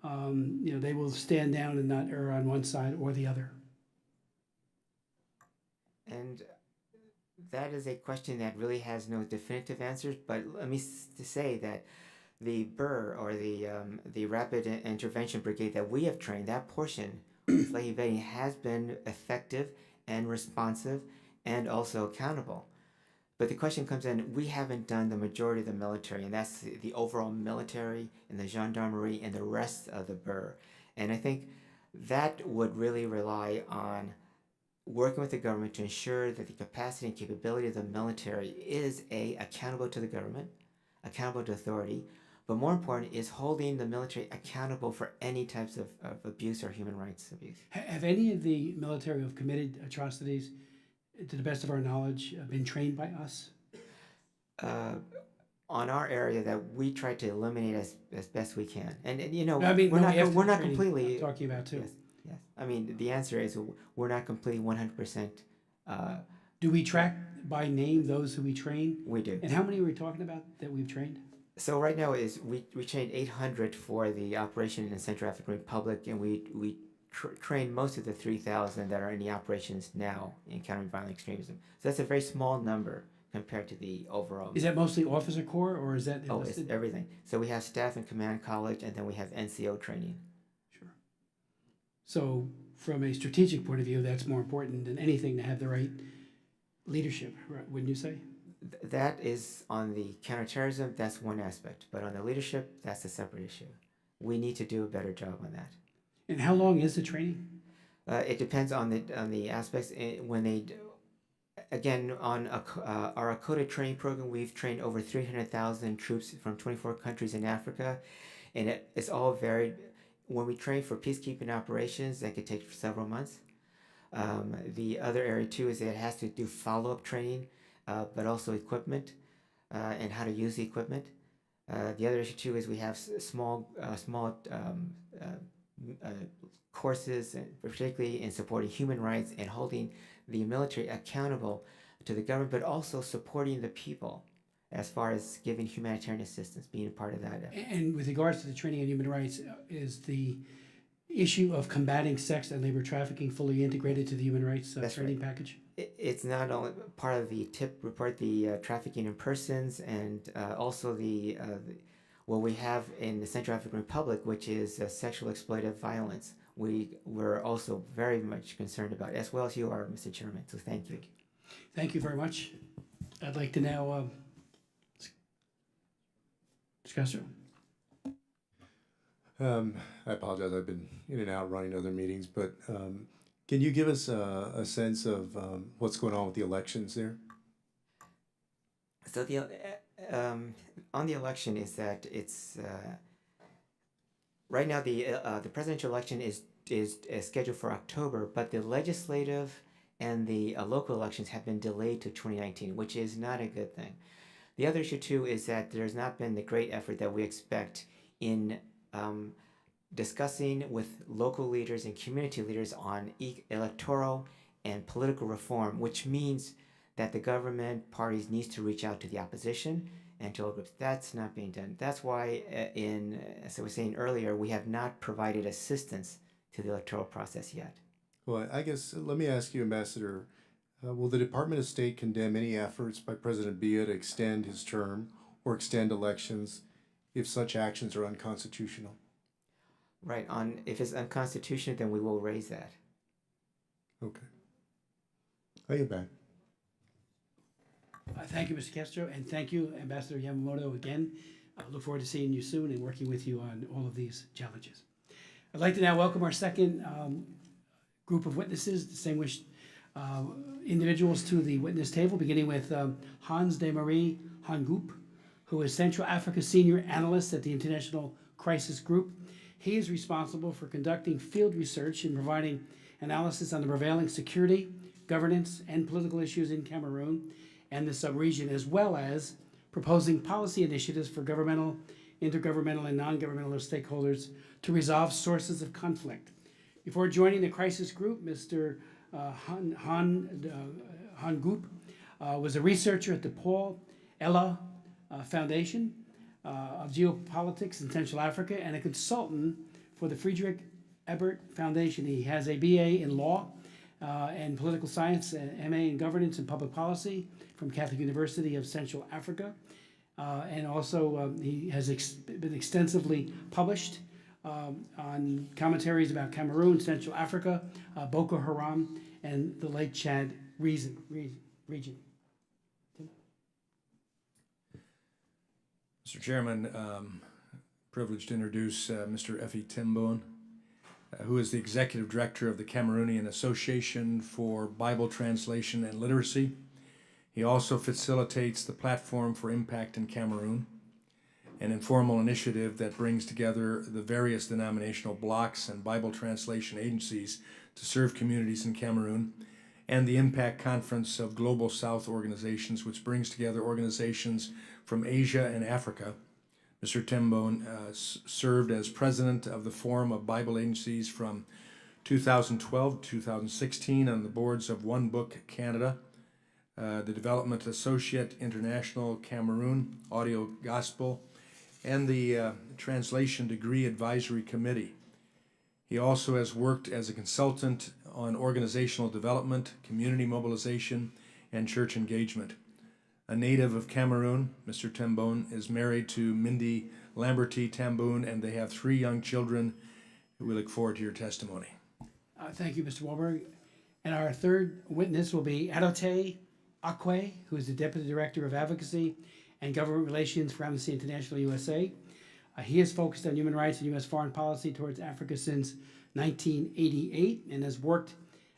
they will stand down and not err on one side or the other? And that is a question that really has no definitive answers, but let me say that the BUR, or the Rapid Intervention Brigade that we have trained, that portion of flag evading has been effective and responsive and also accountable. But the question comes in, we haven't done the majority of the military, and that's the overall military and the gendarmerie and the rest of the BUR. And I think that would really rely on working with the government to ensure that the capacity and capability of the military is accountable to the government, accountable to authority, but more important is holding the military accountable for any types of abuse or human rights abuse. Have any of the military who have committed atrocities, to the best of our knowledge, been trained by us? On our area, that we try to eliminate as best we can, and I mean, we're not training completely I'm talking about too. Yes. I mean, the answer is we're not completely 100% Do we track by name those who we train? We do. And how many are we talking about that we've trained? So right now is we trained 800 for the operation in the Central African Republic, and we train most of the 3,000 that are in the operations now in countering violent extremism. So that's a very small number compared to the overall. Is that mostly officer corps, or is that Oh, it's enlisted? everything. So we have staff and command college, and then we have NCO training. Sure. So from a strategic point of view, that's more important than anything to have the right leadership, right, wouldn't you say? That is on the counterterrorism, that's one aspect. But on the leadership, that's a separate issue. We need to do a better job on that. And how long is the training? It depends on the aspects. When they, again, on our Akota training program, we've trained over 300,000 troops from 24 countries in Africa, and it's all varied. When we train for peacekeeping operations, that could take several months. The other area too is that it has to do follow-up training, but also equipment and how to use the equipment. The other issue too is we have small courses, particularly in supporting human rights and holding the military accountable to the government, but also supporting the people as far as giving humanitarian assistance, being a part of that. And with regards to the training on human rights, is the issue of combating sex and labor trafficking fully integrated to the human rights training package? It's not only part of the TIP report, the trafficking in persons, and also what we have in the Central African Republic, which is sexual exploitative violence. We're also very much concerned about, as well as you are, Mr. Chairman. So thank you. Thank you very much. I'd like to now discuss it. I apologize. I've been in and out running other meetings, but can you give us a sense of what's going on with the elections there? So on the election is that it's right now the presidential election is scheduled for October, but the legislative and the local elections have been delayed to 2019, which is not a good thing. The other issue too is that there's not been the great effort that we expect in discussing with local leaders and community leaders on electoral and political reform, which means that the government parties needs to reach out to the opposition and to all groups. That's not being done. That's why, as I was saying earlier, we have not provided assistance to the electoral process yet. Well, I guess let me ask you, Ambassador, will the Department of State condemn any efforts by President Biya to extend his term or extend elections if such actions are unconstitutional? Right. If it's unconstitutional, then we will raise that. Okay. I'll get back. Thank you, Mr. Castro, and thank you, Ambassador Yamamoto, again. I look forward to seeing you soon and working with you on all of these challenges. I'd like to now welcome our second group of witnesses, distinguished individuals to the witness table, beginning with Hans de Marie Hangoop, who is Central Africa Senior Analyst at the International Crisis Group. He is responsible for conducting field research and providing analysis on the prevailing security, governance, and political issues in Cameroon and the sub-region, as well as proposing policy initiatives for governmental, intergovernmental, and non-governmental stakeholders to resolve sources of conflict. Before joining the crisis group, Mr. Hangoop was a researcher at the Paul Ella Foundation of Geopolitics in Central Africa and a consultant for the Friedrich Ebert Foundation. He has a BA in law and political science, MA in governance and public policy from Catholic University of Central Africa. And also he has been extensively published on commentaries about Cameroon, Central Africa, Boko Haram, and the Lake Chad region. Mr. Chairman, privileged to introduce Mr. Effie Timbone, who is the Executive Director of the Cameroonian Association for Bible Translation and Literacy. He also facilitates the Platform for Impact in Cameroon, an informal initiative that brings together the various denominational blocks and Bible translation agencies to serve communities in Cameroon, and the Impact Conference of Global South organizations, which brings together organizations from Asia and Africa. Mr. Timbone served as president of the Forum of Bible Agencies from 2012 to 2016 on the boards of One Book Canada, the Development Associate International Cameroon Audio Gospel, and the Translation Degree Advisory Committee. He also has worked as a consultant on organizational development, community mobilization, and church engagement. A native of Cameroon, Mr. Tambone is married to Mindy Lamberty Tamboon, and they have 3 young children. We look forward to your testimony. Thank you, Mr. Wahlberg. And our third witness will be Adote Akwe, who is the Deputy Director of Advocacy and Government Relations for Amnesty International USA. He has focused on human rights and U.S. foreign policy towards Africa since 1988 and has worked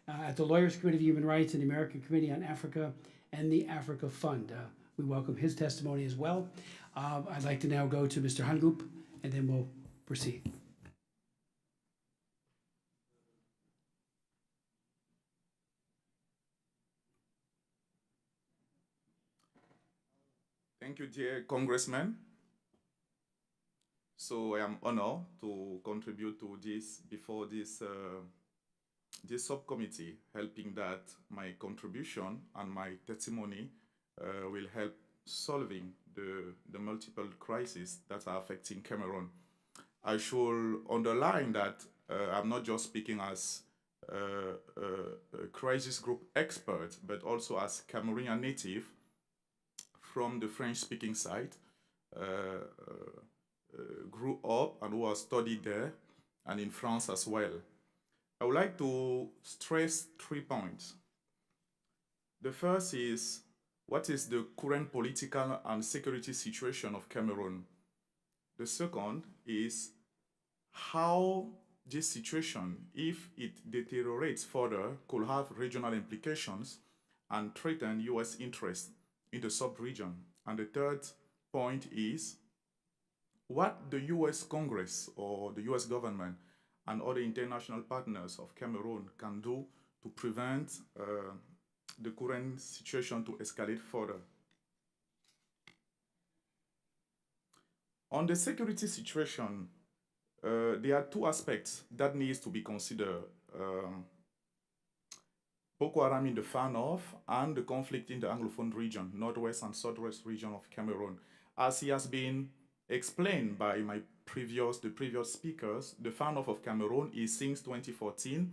at the Lawyers Committee of Human Rights and the American Committee on Africa and the Africa Fund. We welcome his testimony as well. I'd like to now go to Mr. Hangoop, and then we'll proceed. Thank you, dear Congressman. So I am honored to contribute to this before this subcommittee, helping that my contribution and my testimony will help solving the multiple crises that are affecting Cameroon. I should underline that I'm not just speaking as a crisis group expert, but also as Cameroonian native from the French-speaking side, grew up and who has studied there and in France as well. I would like to stress 3 points. The first is, what is the current political and security situation of Cameroon? The second is how this situation, if it deteriorates further, could have regional implications and threaten U.S. interests in the sub-region. And the third point is what the U.S. Congress or the U.S. government and other international partners of Cameroon can do to prevent the current situation to escalate further. On the security situation, there are 2 aspects that needs to be considered. Boko Haram in the far north and the conflict in the Anglophone region, northwest and southwest region of Cameroon. As he has been explained by the previous speakers, the far north of Cameroon is since 2014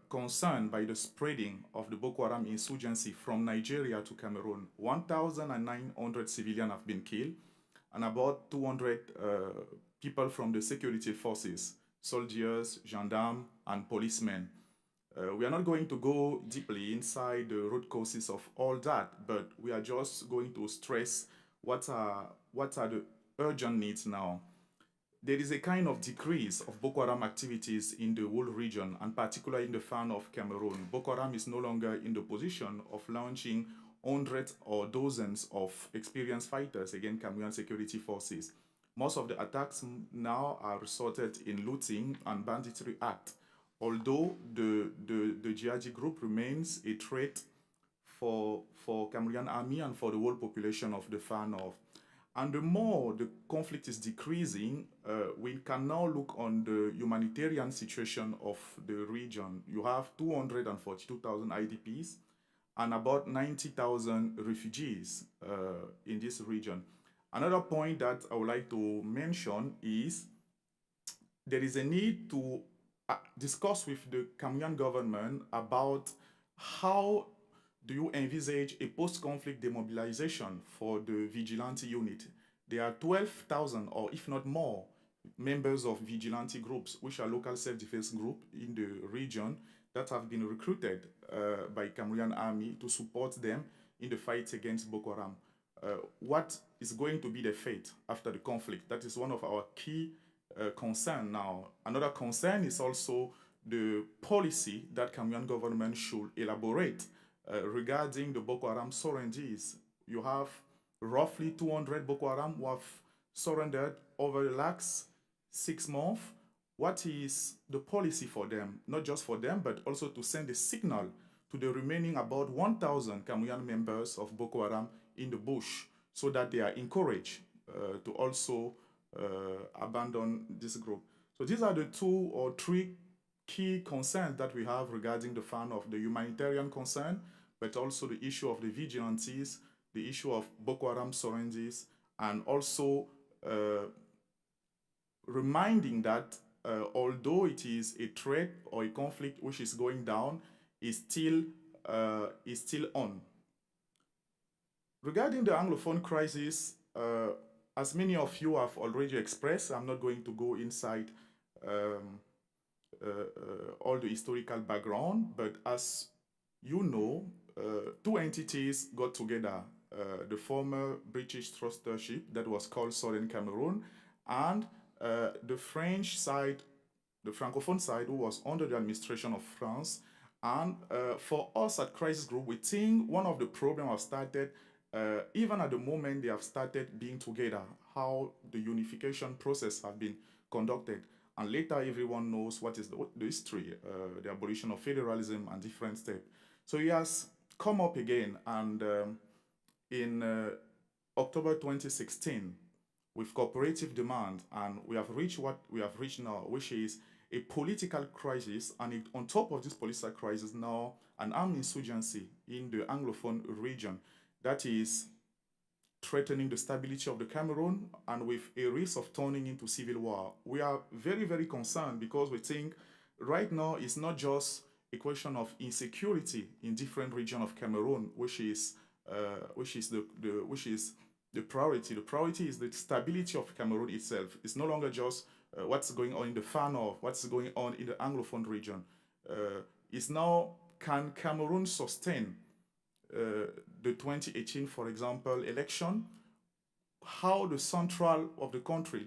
concerned by the spreading of the Boko Haram insurgency from Nigeria to Cameroon. 1,900 civilians have been killed and about 200 people from the security forces, soldiers, gendarmes, and policemen. We are not going to go deeply inside the root causes of all that, but we are just going to stress what are the urgent needs now. There is a kind of decrease of Boko Haram activities in the whole region, and particularly in the far north of Cameroon. Boko Haram is no longer in the position of launching hundreds or dozens of experienced fighters against Cameroonian security forces. Most of the attacks now are resorted in looting and banditry act, although the jihadi group remains a threat for Cameroonian army and for the whole population of the far north. And the more the conflict is decreasing, we can now look on the humanitarian situation of the region. You have 242,000 IDPs and about 90,000 refugees in this region. Another point that I would like to mention is there is a need to discuss with the Cameroonian government about how do you envisage a post-conflict demobilization for the vigilante unit. There are 12,000 or if not more members of vigilante groups, which are local self-defense groups in the region that have been recruited by Cameroonian army to support them in the fight against Boko Haram. What is going to be the fate after the conflict? That is one of our key concern now. Another concern is also the policy that Cameroonian government should elaborate regarding the Boko Haram surrendees. You have roughly 200 Boko Haram who have surrendered over the last 6 months. What is the policy for them? Not just for them, but also to send a signal to the remaining about 1,000 Cameroonian members of Boko Haram in the bush, so that they are encouraged to also abandon this group. So these are the 2 or 3 key concerns that we have regarding the fund of the humanitarian concern, but also the issue of the vigilantes, the issue of Boko Haram surrenges, and also reminding that although it is a threat or a conflict which is going down, is still on. Regarding the Anglophone crisis, as many of you have already expressed, I'm not going to go inside all the historical background, but as you know, two entities got together, the former British trustership that was called Southern Cameroon, and the French side, the Francophone side, who was under the administration of France. And for us at Crisis Group, we think one of the problems have started, even at the moment they have started being together, how the unification process have been conducted. And later everyone knows what is the history, the abolition of federalism and different steps. So he has come up again, and in October 2016, with cooperative demand, and we have reached what we have reached now, which is a political crisis, and on top of this political crisis now, an armed insurgency in the Anglophone region that is threatening the stability of the Cameroon, and with a risk of turning into civil war. We are very, very concerned because we think right now it's not just a question of insecurity in different regions of Cameroon, which is the priority. The priority is the stability of Cameroon itself. It's no longer just what's going on in the far north, what's going on in the Anglophone region. It's now, can Cameroon sustain the 2018, for example, election? How the central of the country,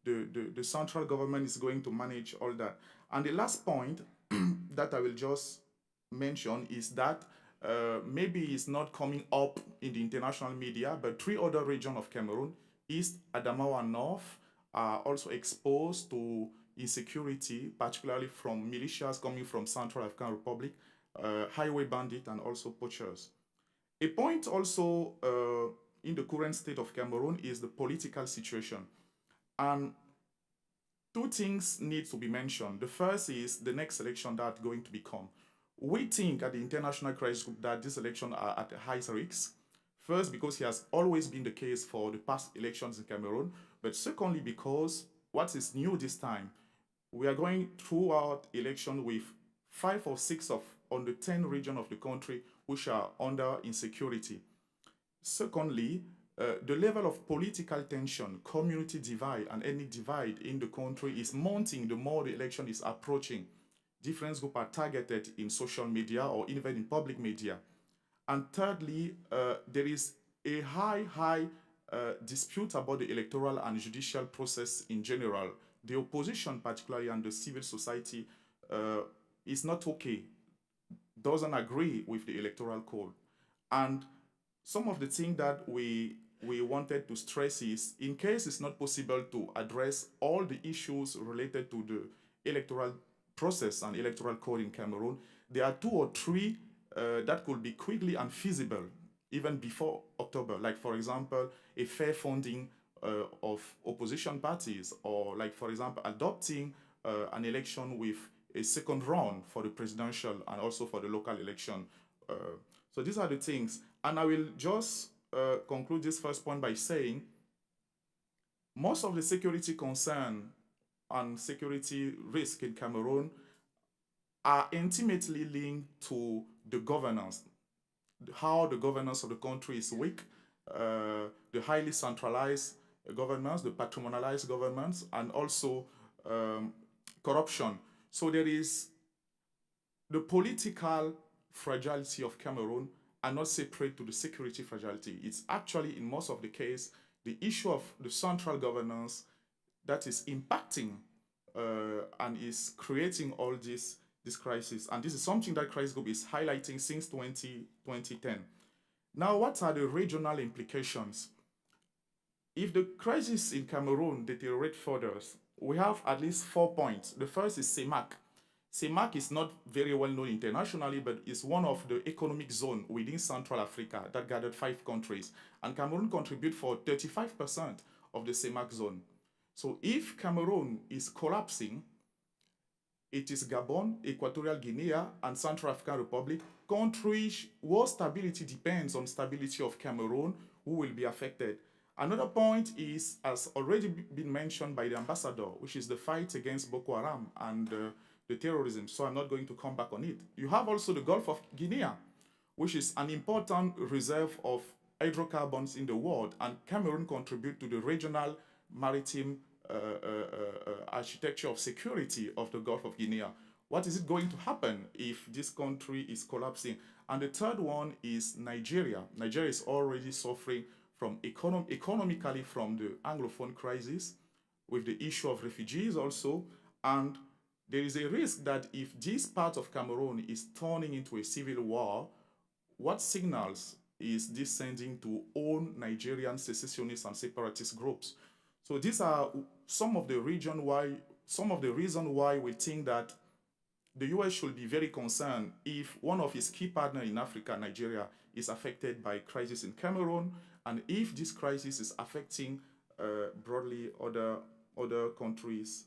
the central government is going to manage all that. And the last point that I will just mention is that maybe it's not coming up in the international media, but 3 other regions of Cameroon, East, Adamawa, and North, are also exposed to insecurity, particularly from militias coming from Central African Republic, highway bandits, and also poachers. A point also in the current state of Cameroon is the political situation. And 2 things need to be mentioned. The first is the next election that's going to become. We think at the International Crisis Group that this election are at high risk. First, because it has always been the case for the past elections in Cameroon, but secondly, because what is new this time, we are going throughout election with 5 or 6 on the 10 regions of the country which are under insecurity. Secondly, the level of political tension, community divide, and any divide in the country is mounting the more the election is approaching. Different groups are targeted in social media or even in public media. And thirdly, there is a high dispute about the electoral and judicial process in general. The opposition, particularly, and the civil society is not okay, doesn't agree with the electoral code. And some of the things that we wanted to stress is, in case it's not possible to address all the issues related to the electoral process and electoral code in Cameroon, there are 2 or 3 that could be quickly and feasible even before October, like for example a fair funding of opposition parties, or like for example adopting an election with a second round for the presidential and also for the local election. So these are the things, and I will just conclude this first point by saying most of the security concern and security risk in Cameroon are intimately linked to the governance, how the governance of the country is weak, the highly centralized governance, the patrimonialized governance, and also corruption. So there is the political fragility of Cameroon are not separate to the security fragility. It's actually, in most of the case, the issue of the central governance that is impacting and is creating all this crisis. And this is something that Crisis Group is highlighting since 2010. Now, what are the regional implications? If the crisis in Cameroon deteriorates further, we have at least 4 points. The first is CEMAC. CEMAC is not very well known internationally, but is one of the economic zones within Central Africa that gathered 5 countries. And Cameroon contributes for 35% of the CEMAC zone. So if Cameroon is collapsing, it is Gabon, Equatorial Guinea, and Central African Republic, countries whose stability depends on stability of Cameroon, who will be affected. Another point is, as already been mentioned by the ambassador, which is the fight against Boko Haram and the terrorism, so I'm not going to come back on it. You have also the Gulf of Guinea, which is an important reserve of hydrocarbons in the world, and Cameroon contribute to the regional maritime architecture of security of the Gulf of Guinea. What is it going to happen if this country is collapsing? And the third one is Nigeria. Nigeria is already suffering from economically from the Anglophone crisis, with the issue of refugees also, and there is a risk that if this part of Cameroon is turning into a civil war, what signals is this sending to all Nigerian secessionist and separatist groups? So these are some of the reasons why we think that the US should be very concerned if one of its key partners in Africa, Nigeria, is affected by crisis in Cameroon, and if this crisis is affecting broadly other countries.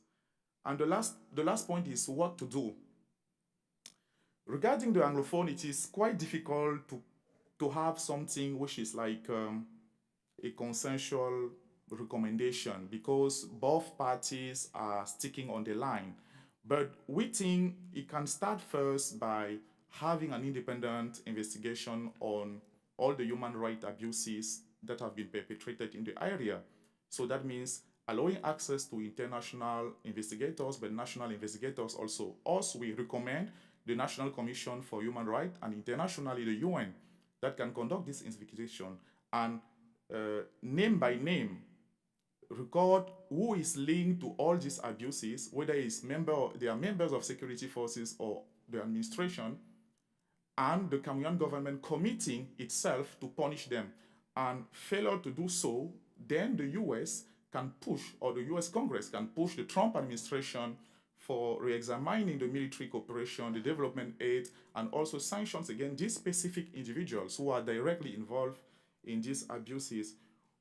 And the last point is what to do. Regarding the Anglophone, it is quite difficult to have something which is like a consensual recommendation, because both parties are sticking on the line. But we think it can start first by having an independent investigation on all the human rights abuses that have been perpetrated in the area. So that means allowing access to international investigators, but national investigators also. Also, we recommend the National Commission for Human Rights and internationally the UN that can conduct this investigation and name by name record who is linked to all these abuses, whether they are members of security forces or the administration, and the Cameroonian government committing itself to punish them. And failure to do so, then the US can push, or the US Congress can push the Trump administration for re-examining the military cooperation, the development aid, and also sanctions against these specific individuals who are directly involved in these abuses.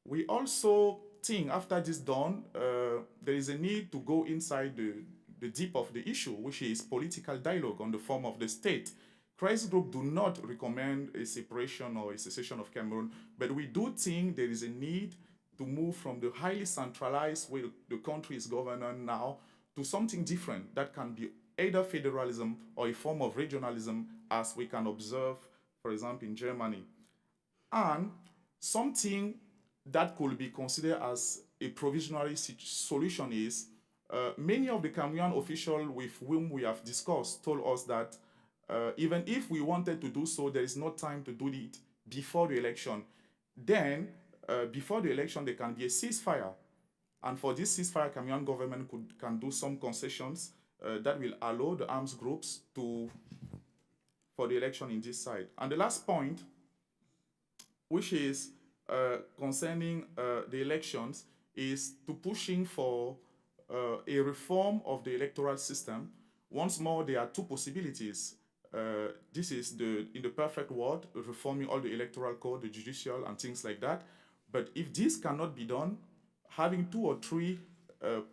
We also think after this done, there is a need to go inside the deep of the issue, which is political dialogue on the form of the state. Crisis group do not recommend a separation or a secession of Cameroon, but we do think there is a need to move from the highly centralized way the country is governed now to something different that can be either federalism or a form of regionalism, as we can observe, for example, in Germany. And something that could be considered as a provisionary solution is many of the Cameroonian officials with whom we have discussed told us that even if we wanted to do so, there is no time to do it before the election. Then, before the election, there can be a ceasefire. And for this ceasefire, Cameroonian government can do some concessions that will allow the arms groups for the election in this side. And the last point, which is concerning the elections, is to pushing for a reform of the electoral system. Once more, there are two possibilities. This is in the perfect world, reforming all the electoral code, the judicial, and things like that. But if this cannot be done, having 2 or 3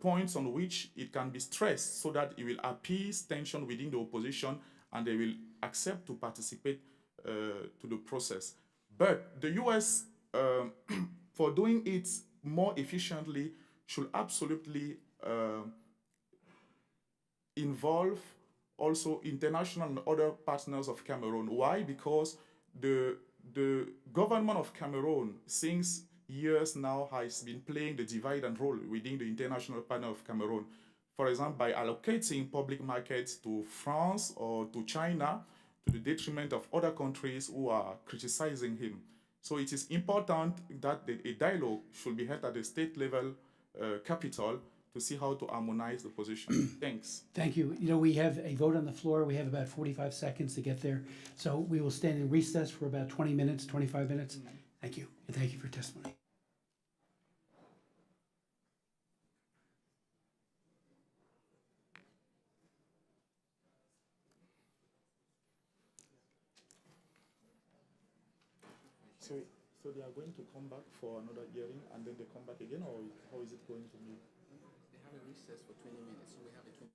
points on which it can be stressed so that it will appease tension within the opposition and they will accept to participate to the process. But the US, for doing it more efficiently, should absolutely involve also international and other partners of Cameroon. Why? Because the government of Cameroon, since years now, has been playing the divide and role within the international partner of Cameroon. For example, by allocating public markets to France or to China, to the detriment of other countries who are criticizing him. So it is important that a dialogue should be held at the state level capital to see how to harmonize the position. Thanks. Thank you. You know, we have a vote on the floor. We have about 45 seconds to get there. So we will stand in recess for about 20 minutes, 25 minutes. Thank you. And thank you for your testimony. So they are going to come back for another hearing and then they come back again, or how is it going to be? They have a recess for 20 minutes, so we have a 20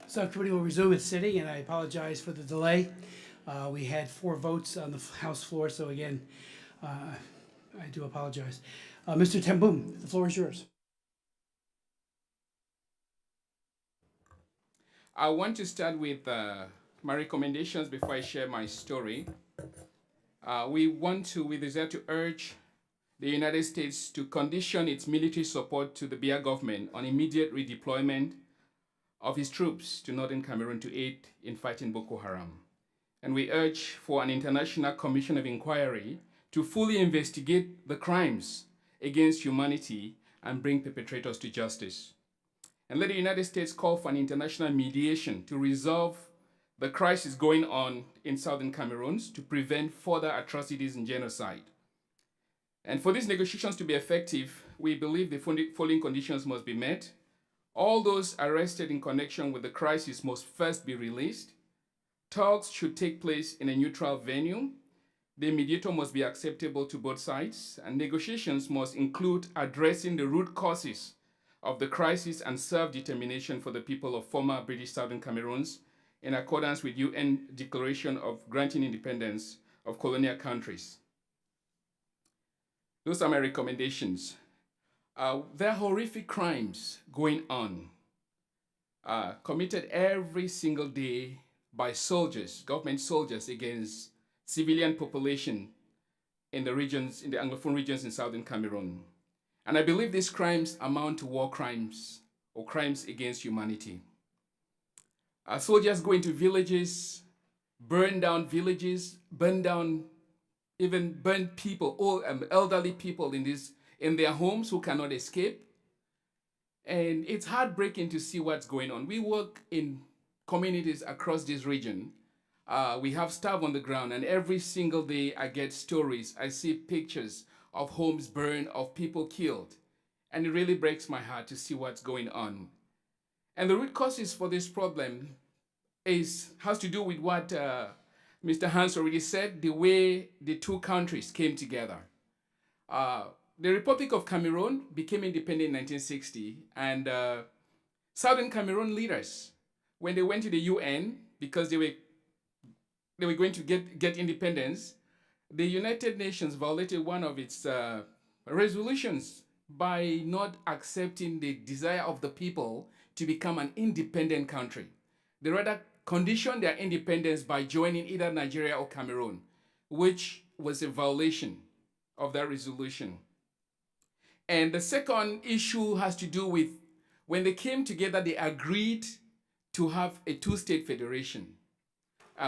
Subcommittee will resume its sitting, and I apologize for the delay. We had 4 votes on the House floor, so again, I do apologize. Mr. Tembum, the floor is yours. I want to start with my recommendations before I share my story. We desire to urge the United States to condition its military support to the Biya government on immediate redeployment of its troops to northern Cameroon to aid in fighting Boko Haram. And we urge for an international commission of inquiry to fully investigate the crimes against humanity and bring perpetrators to justice. And let the United States call for an international mediation to resolve the crisis going on in southern Cameroon to prevent further atrocities and genocide. And for these negotiations to be effective, we believe the following conditions must be met. All those arrested in connection with the crisis must first be released. Talks should take place in a neutral venue. The mediator must be acceptable to both sides, and negotiations must include addressing the root causes of the crisis and self-determination for the people of former British Southern Cameroons in accordance with UN Declaration of Granting Independence of Colonial Countries. Those are my recommendations. There are horrific crimes going on, committed every single day by soldiers, government soldiers, against civilian population in the regions, in the Anglophone regions in southern Cameroon. And I believe these crimes amount to war crimes or crimes against humanity. Soldiers go into villages, burn down villages, even burn people, elderly people in their homes who cannot escape. And it's heartbreaking to see what's going on. We work in communities across this region. We have staff on the ground, and every single day I get stories. I see pictures of homes burned, of people killed. And it really breaks my heart to see what's going on. And the root causes for this problem has to do with what Mr. Hans already said, the way the two countries came together. The Republic of Cameroon became independent in 1960, and Southern Cameroon leaders, when they went to the UN, because they were going to get independence, the United Nations violated one of its resolutions by not accepting the desire of the people to become an independent country. They rather conditioned their independence by joining either Nigeria or Cameroon, which was a violation of that resolution. And the second issue has to do with when they came together, they agreed to have a two-state federation.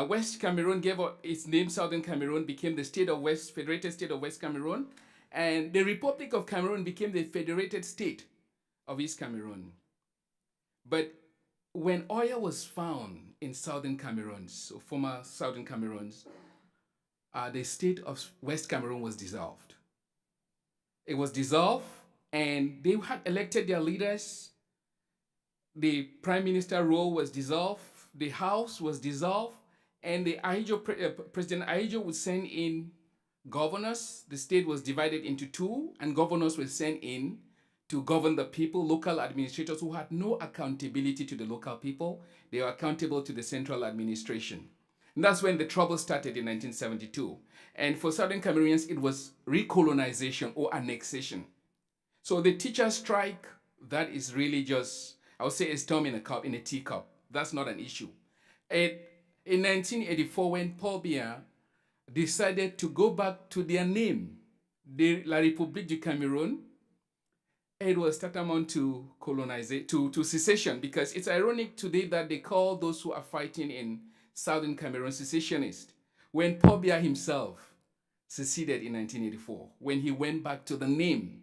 West Cameroon gave up its name, Southern Cameroon became the Federated State of West Cameroon, and the Republic of Cameroon became the Federated State of East Cameroon. But when oil was found in Southern Cameroon, so former Southern Cameroons, the state of West Cameroon was dissolved. It was dissolved, and they had elected their leaders. The prime minister role was dissolved. The house was dissolved. And the President Ahijo would send in governors. The state was divided into two, and governors were sent in to govern the people, local administrators who had no accountability to the local people. They were accountable to the central administration. And that's when the trouble started in 1972. And for Southern Cameroonians, it was recolonization or annexation. So the teacher strike, that is really just, I would say, a storm in a teacup. That's not an issue. In 1984, when Paul Biya decided to go back to their name, La République du Cameroun, it was tantamount to to secession, because it's ironic today that they call those who are fighting in Southern Cameroon secessionists, when Paul Biya himself seceded in 1984, when he went back to the name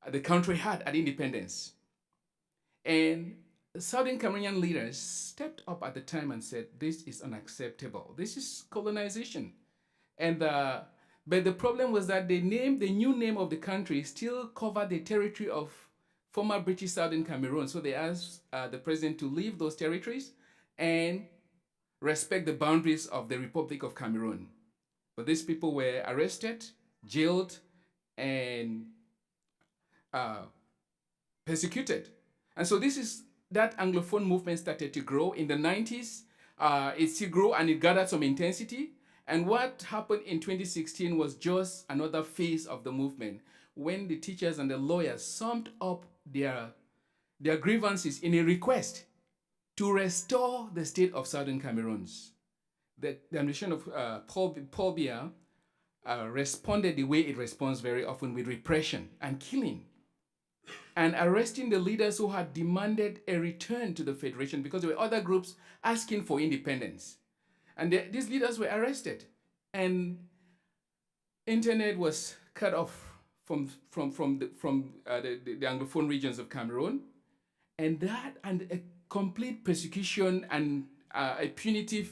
the country had at independence. And Southern Cameroonian leaders stepped up at the time and said, this is unacceptable. This is colonization. And but the problem was that the new name of the country still covered the territory of former British Southern Cameroon. So they asked the president to leave those territories and respect the boundaries of the Republic of Cameroon. But these people were arrested, jailed, and persecuted. And so this is that Anglophone movement started to grow. In the 90s, it still grew and it gathered some intensity. And what happened in 2016 was just another phase of the movement when the teachers and the lawyers summed up their grievances in a request to restore the state of Southern Cameroons. The administration of Paul Biya responded the way it responds very often, with repression and killing, and arresting the leaders who had demanded a return to the federation, because there were other groups asking for independence. And these leaders were arrested, and internet was cut off from the Anglophone regions of Cameroon, and a complete persecution and a punitive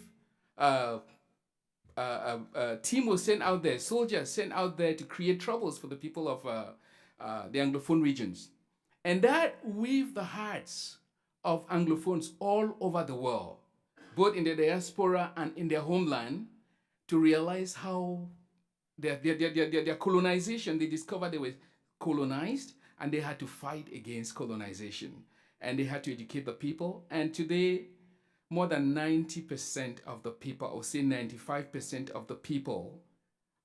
team was sent out there, soldiers sent out there to create troubles for the people of the Anglophone regions. And that weaved the hearts of Anglophones all over the world, both in the diaspora and in their homeland, to realize how their colonization, they discovered they were colonized and they had to fight against colonization. And they had to educate the people. And today, more than 90% of the people, or say 95% of the people,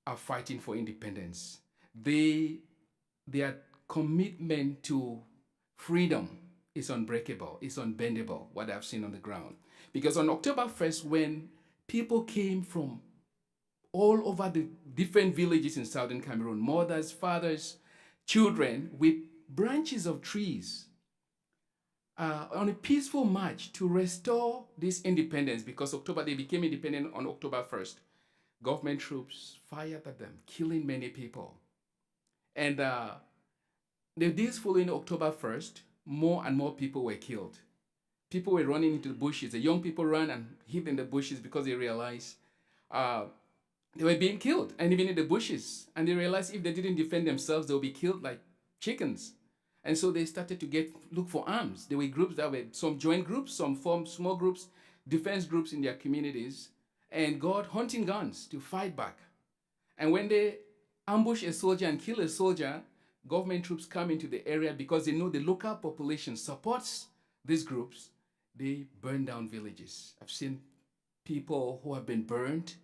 are fighting for independence. Their commitment to freedom is unbreakable, it's unbendable, what I've seen on the ground. Because on October 1st, when people came from all over the different villages in Southern Cameroon, mothers, fathers, children, with branches of trees, on a peaceful march to restore this independence, because they became independent on October 1st. Government troops fired at them, killing many people. And the days following October 1st, more and more people were killed. People were running into the bushes. The young people ran and hid in the bushes because they realized they were being killed, and even in the bushes. And they realized if they didn't defend themselves, they'll be killed like chickens. And so they started to look for arms. There were groups some joined groups, some formed small groups, defense groups in their communities, and got hunting guns to fight back. And when they ambush a soldier and kill a soldier, government troops come into the area because they know the local population supports these groups. They burn down villages. I've seen people who have been burned,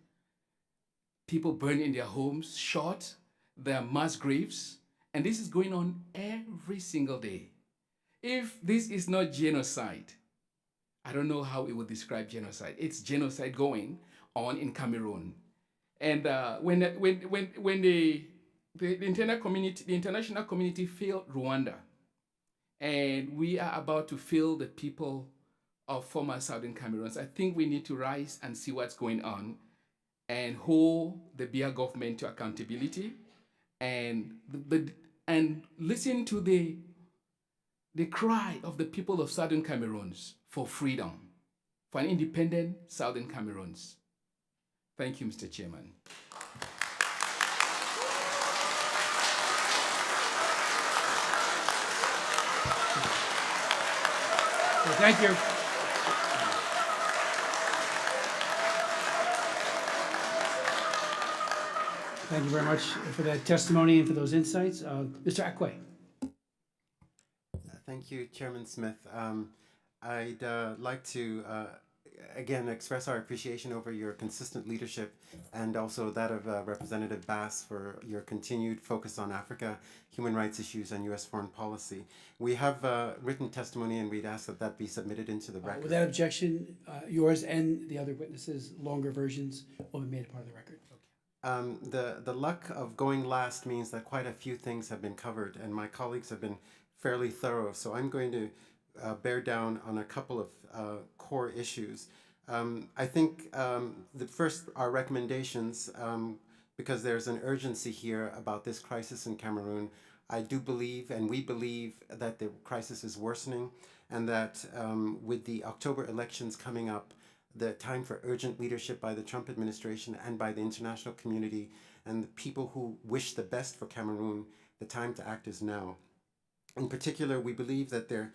people burned in their homes, shot, their mass graves. And this is going on every single day. If this is not genocide, I don't know how it would describe genocide. It's genocide going on in Cameroon. And when the international community failed Rwanda, and we are about to fail the people of former Southern Cameroons, I think we need to rise and see what's going on and hold the Biya government to accountability, and listen to the cry of the people of Southern Cameroons for freedom, for an independent Southern Cameroons. Thank you, Mr. Chairman. Well, thank you. Thank you very much for that testimony and for those insights. Mr. Akwe. Thank you, Chairman Smith. I'd like to again express our appreciation over your consistent leadership, and also that of Representative Bass for your continued focus on Africa, human rights issues, and U.S. foreign policy. We have written testimony, and we'd ask that that be submitted into the record. Without objection, yours and the other witnesses' longer versions will be made a part of the record. The luck of going last means that quite a few things have been covered, and my colleagues have been fairly thorough, so I'm going to bear down on a couple of core issues. I think the first are recommendations, because there's an urgency here about this crisis in Cameroon. I do believe, and we believe, that the crisis is worsening, and that with the October elections coming up, the time for urgent leadership by the Trump administration and by the international community and the people who wish the best for Cameroon, the time to act is now. In particular, we believe that the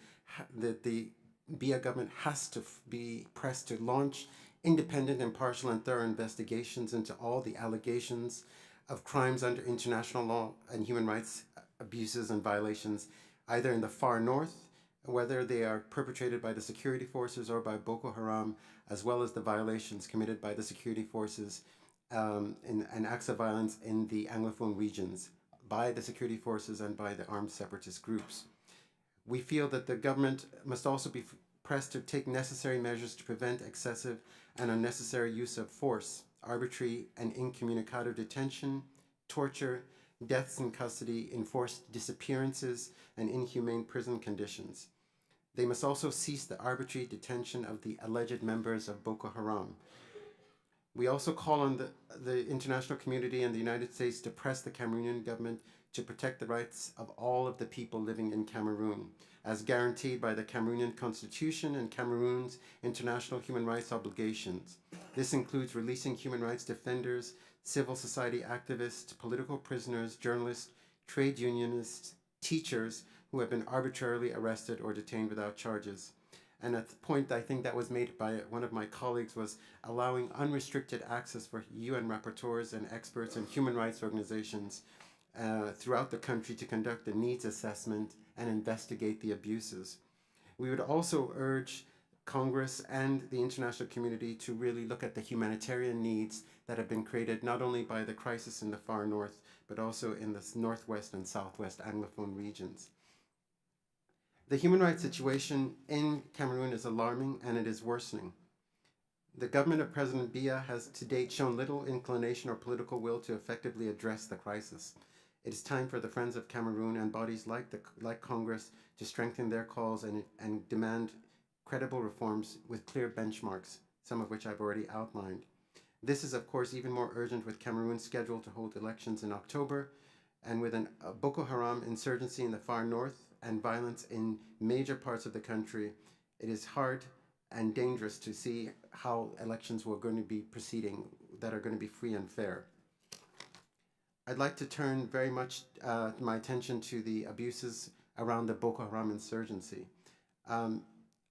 Biya government has to be pressed to launch independent, impartial, and thorough investigations into all the allegations of crimes under international law and human rights abuses and violations, either in the far north, whether they are perpetrated by the security forces or by Boko Haram, as well as the violations committed by the security forces and acts of violence in the Anglophone regions by the security forces and by the armed separatist groups. We feel that the government must also be pressed to take necessary measures to prevent excessive and unnecessary use of force, arbitrary and incommunicado detention, torture, deaths in custody, enforced disappearances, and inhumane prison conditions. They must also cease the arbitrary detention of the alleged members of Boko Haram. We also call on the international community and the United States to press the Cameroonian government to protect the rights of all of the people living in Cameroon, as guaranteed by the Cameroonian Constitution and Cameroon's international human rights obligations. This includes releasing human rights defenders, civil society activists, political prisoners, journalists, trade unionists, teachers who have been arbitrarily arrested or detained without charges. And at the point I think that was made by one of my colleagues was allowing unrestricted access for UN rapporteurs and experts and human rights organizations throughout the country to conduct a needs assessment and investigate the abuses. We would also urge Congress and the international community to really look at the humanitarian needs that have been created not only by the crisis in the far north, but also in the northwest and southwest Anglophone regions. The human rights situation in Cameroon is alarming and it is worsening. The government of President Biya has to date shown little inclination or political will to effectively address the crisis. It is time for the Friends of Cameroon and bodies like Congress to strengthen their calls and demand credible reforms with clear benchmarks, some of which I've already outlined. This is, of course, even more urgent with Cameroon scheduled to hold elections in October, and with a Boko Haram insurgency in the far north and violence in major parts of the country, it is hard and dangerous to see how elections were going to be proceeding that are going to be free and fair. I'd like to turn very much my attention to the abuses around the Boko Haram insurgency.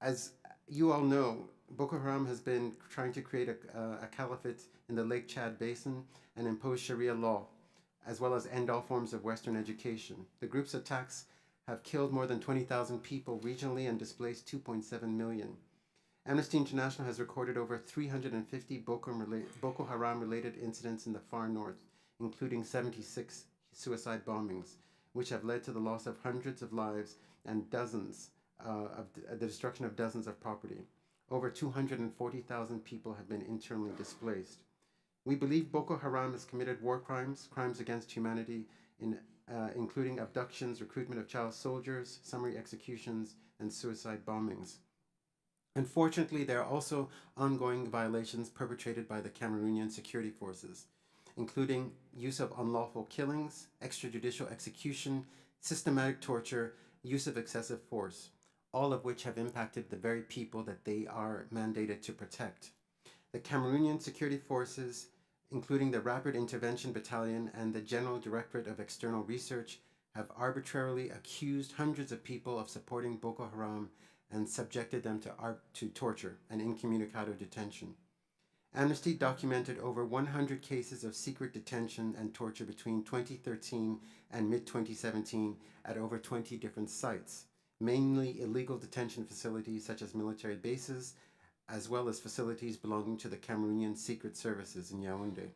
As you all know, Boko Haram has been trying to create a caliphate in the Lake Chad Basin and impose Sharia law, as well as end all forms of Western education. The group's attacks have killed more than 20,000 people regionally and displaced 2.7 million. Amnesty International has recorded over 350 Boko Haram-related incidents in the far north, including 76 suicide bombings, which have led to the loss of hundreds of lives and the destruction of dozens of property. Over 240,000 people have been internally displaced. We believe Boko Haram has committed war crimes, crimes against humanity, including abductions, recruitment of child soldiers, summary executions, and suicide bombings. Unfortunately, there are also ongoing violations perpetrated by the Cameroonian security forces, including use of unlawful killings, extrajudicial execution, systematic torture, use of excessive force, all of which have impacted the very people that they are mandated to protect. The Cameroonian security forces, including the Rapid Intervention Battalion and the General Directorate of External Research, have arbitrarily accused hundreds of people of supporting Boko Haram and subjected them to torture and incommunicado detention. Amnesty documented over 100 cases of secret detention and torture between 2013 and mid-2017 at over 20 different sites, mainly illegal detention facilities such as military bases, as well as facilities belonging to the Cameroonian Secret Services in Yaoundé.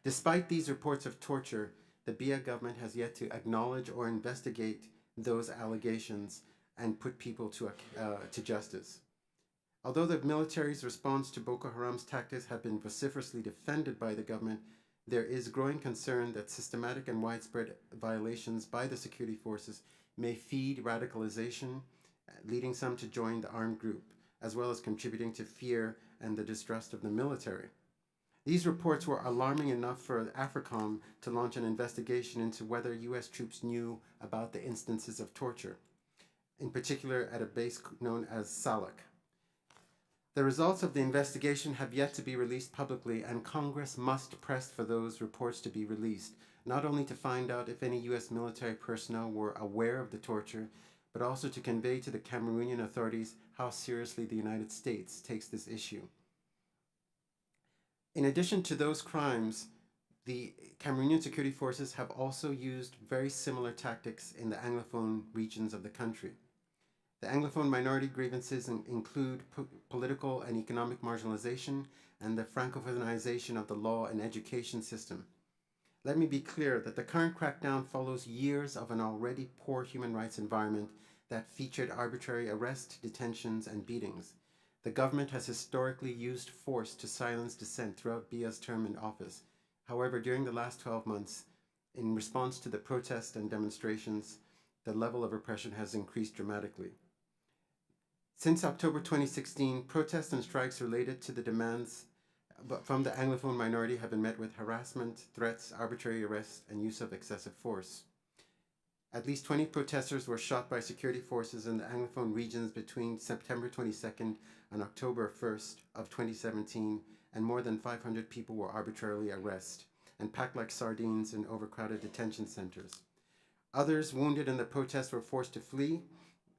Despite these reports of torture, the Biya government has yet to acknowledge or investigate those allegations and put people to justice. Although the military's response to Boko Haram's tactics have been vociferously defended by the government, there is growing concern that systematic and widespread violations by the security forces may feed radicalization, leading some to join the armed group, as well as contributing to fear and the distrust of the military. These reports were alarming enough for AFRICOM to launch an investigation into whether U.S. troops knew about the instances of torture, in particular at a base known as Salak. The results of the investigation have yet to be released publicly, and Congress must press for those reports to be released, not only to find out if any U.S. military personnel were aware of the torture, but also to convey to the Cameroonian authorities how seriously the United States takes this issue. In addition to those crimes, the Cameroonian security forces have also used very similar tactics in the Anglophone regions of the country. The Anglophone minority grievances include political and economic marginalization and the francophonization of the law and education system. Let me be clear that the current crackdown follows years of an already poor human rights environment that featured arbitrary arrest, detentions, and beatings. The government has historically used force to silence dissent throughout Biya's term in office. However, during the last 12 months, in response to the protests and demonstrations, the level of repression has increased dramatically. Since October 2016, protests and strikes related to the demands from the Anglophone minority have been met with harassment, threats, arbitrary arrest, and use of excessive force. At least 20 protesters were shot by security forces in the Anglophone regions between September 22nd and October 1st of 2017, and more than 500 people were arbitrarily arrested and packed like sardines in overcrowded detention centers. Others wounded in the protests were forced to flee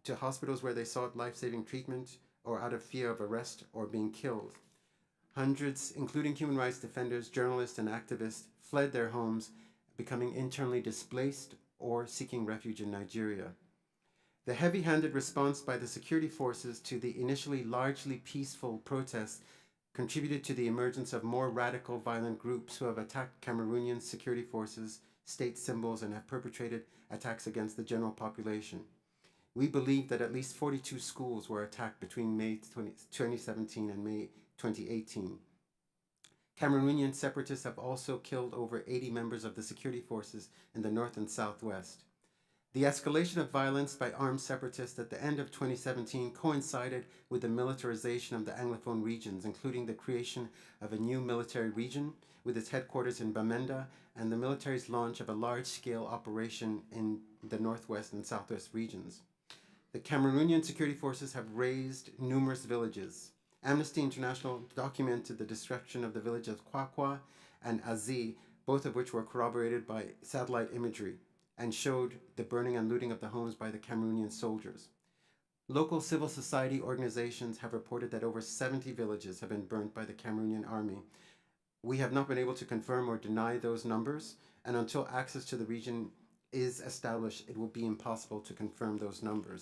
to hospitals where they sought life-saving treatment or out of fear of arrest or being killed. Hundreds, including human rights defenders, journalists, and activists, fled their homes, becoming internally displaced or seeking refuge in Nigeria. The heavy-handed response by the security forces to the initially largely peaceful protests contributed to the emergence of more radical violent groups who have attacked Cameroonian security forces, state symbols, and have perpetrated attacks against the general population. We believe that at least 42 schools were attacked between May 2017 and May 2018. Cameroonian separatists have also killed over 80 members of the security forces in the north and southwest. The escalation of violence by armed separatists at the end of 2017 coincided with the militarization of the Anglophone regions, including the creation of a new military region with its headquarters in Bamenda and the military's launch of a large-scale operation in the northwest and southwest regions. The Cameroonian security forces have razed numerous villages. Amnesty International documented the destruction of the village of Kwakwa and Azi, both of which were corroborated by satellite imagery, and showed the burning and looting of the homes by the Cameroonian soldiers. Local civil society organizations have reported that over 70 villages have been burnt by the Cameroonian army. We have not been able to confirm or deny those numbers, and until access to the region is established, it will be impossible to confirm those numbers.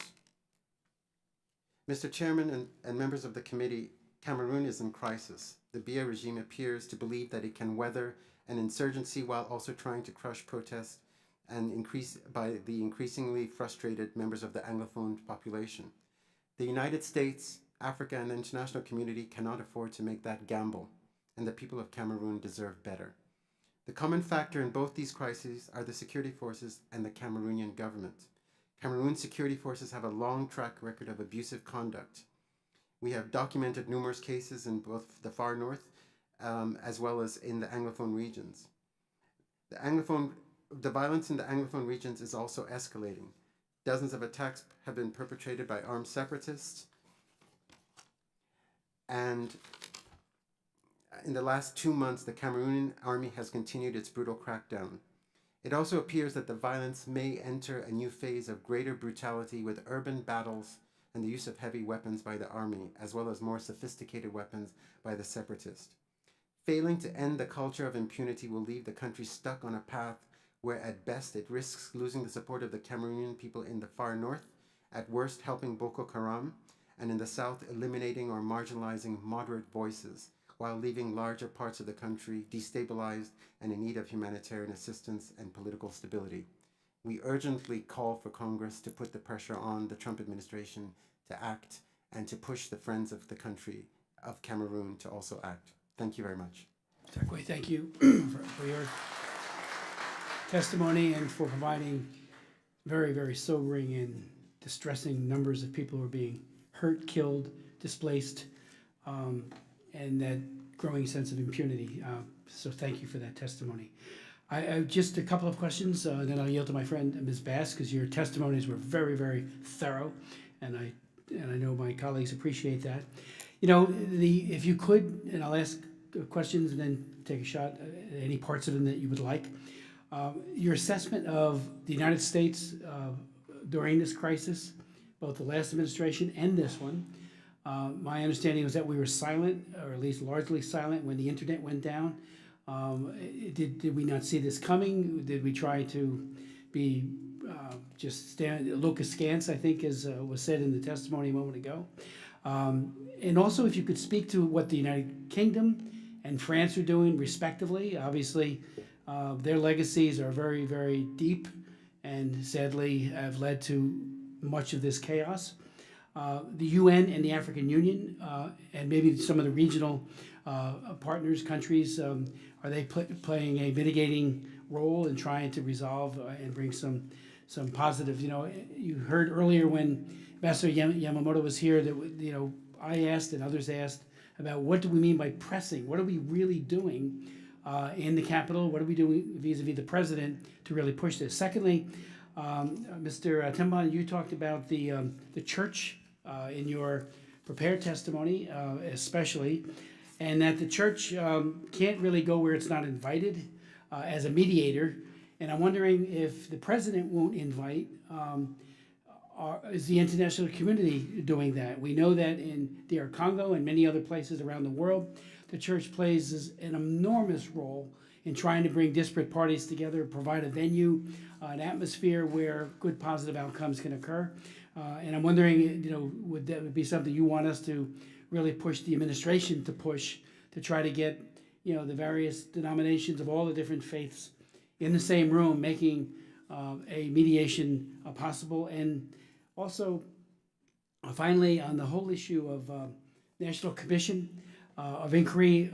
Mr. Chairman and members of the committee, Cameroon is in crisis. The Biya regime appears to believe that it can weather an insurgency while also trying to crush protests and increase by the increasingly frustrated members of the Anglophone population. The United States, Africa, and the international community cannot afford to make that gamble, and the people of Cameroon deserve better. The common factor in both these crises are the security forces and the Cameroonian government. Cameroon security forces have a long track record of abusive conduct. We have documented numerous cases in both the far north as well as in the Anglophone regions. The violence in the Anglophone regions is also escalating. Dozens of attacks have been perpetrated by armed separatists, and in the last 2 months, the Cameroonian army has continued its brutal crackdown. It also appears that the violence may enter a new phase of greater brutality with urban battles and the use of heavy weapons by the army, as well as more sophisticated weapons by the separatists. Failing to end the culture of impunity will leave the country stuck on a path where at best it risks losing the support of the Cameroonian people in the far north, at worst helping Boko Haram, and in the south eliminating or marginalizing moderate voices, while leaving larger parts of the country destabilized and in need of humanitarian assistance and political stability. We urgently call for Congress to put the pressure on the Trump administration to act and to push the friends of the country of Cameroon to also act. Thank you very much. Takwe, thank you for your testimony and for providing very, very sobering and distressing numbers of people who are being hurt, killed, displaced, and that growing sense of impunity. So thank you for that testimony. I just a couple of questions, then I'll yield to my friend Ms. Bass, because your testimonies were very, very thorough, and I know my colleagues appreciate that. You know, if you could, and I'll ask questions and then take a shot at any parts of them that you would like. Your assessment of the United States during this crisis, both the last administration and this one. My understanding was that we were silent, or at least largely silent, when the internet went down. Did we not see this coming? Did we try to be look askance, I think, as was said in the testimony a moment ago. And also, if you could speak to what the United Kingdom and France are doing, respectively. Obviously, their legacies are very, very deep and sadly have led to much of this chaos. The UN and the African Union, and maybe some of the regional partners, countries, are they playing a mitigating role in trying to resolve and bring some positive? You heard earlier when Ambassador Yamamoto was here that I asked and others asked about what do we mean by pressing? What are we really doing in the capital? What are we doing vis-a-vis the president to really push this? Secondly, Mr. Temban, you talked about the church in your prepared testimony, especially, and that the church can't really go where it's not invited as a mediator. And I'm wondering if the president won't invite, is the international community doing that? We know that in DR Congo and many other places around the world, the church plays an enormous role in trying to bring disparate parties together, provide a venue, an atmosphere where good positive outcomes can occur. And I'm wondering, would that be something you want us to really push the administration to push to try to get, the various denominations of all the different faiths in the same room, making a mediation possible? And also, finally, on the whole issue of National Commission of Inquiry,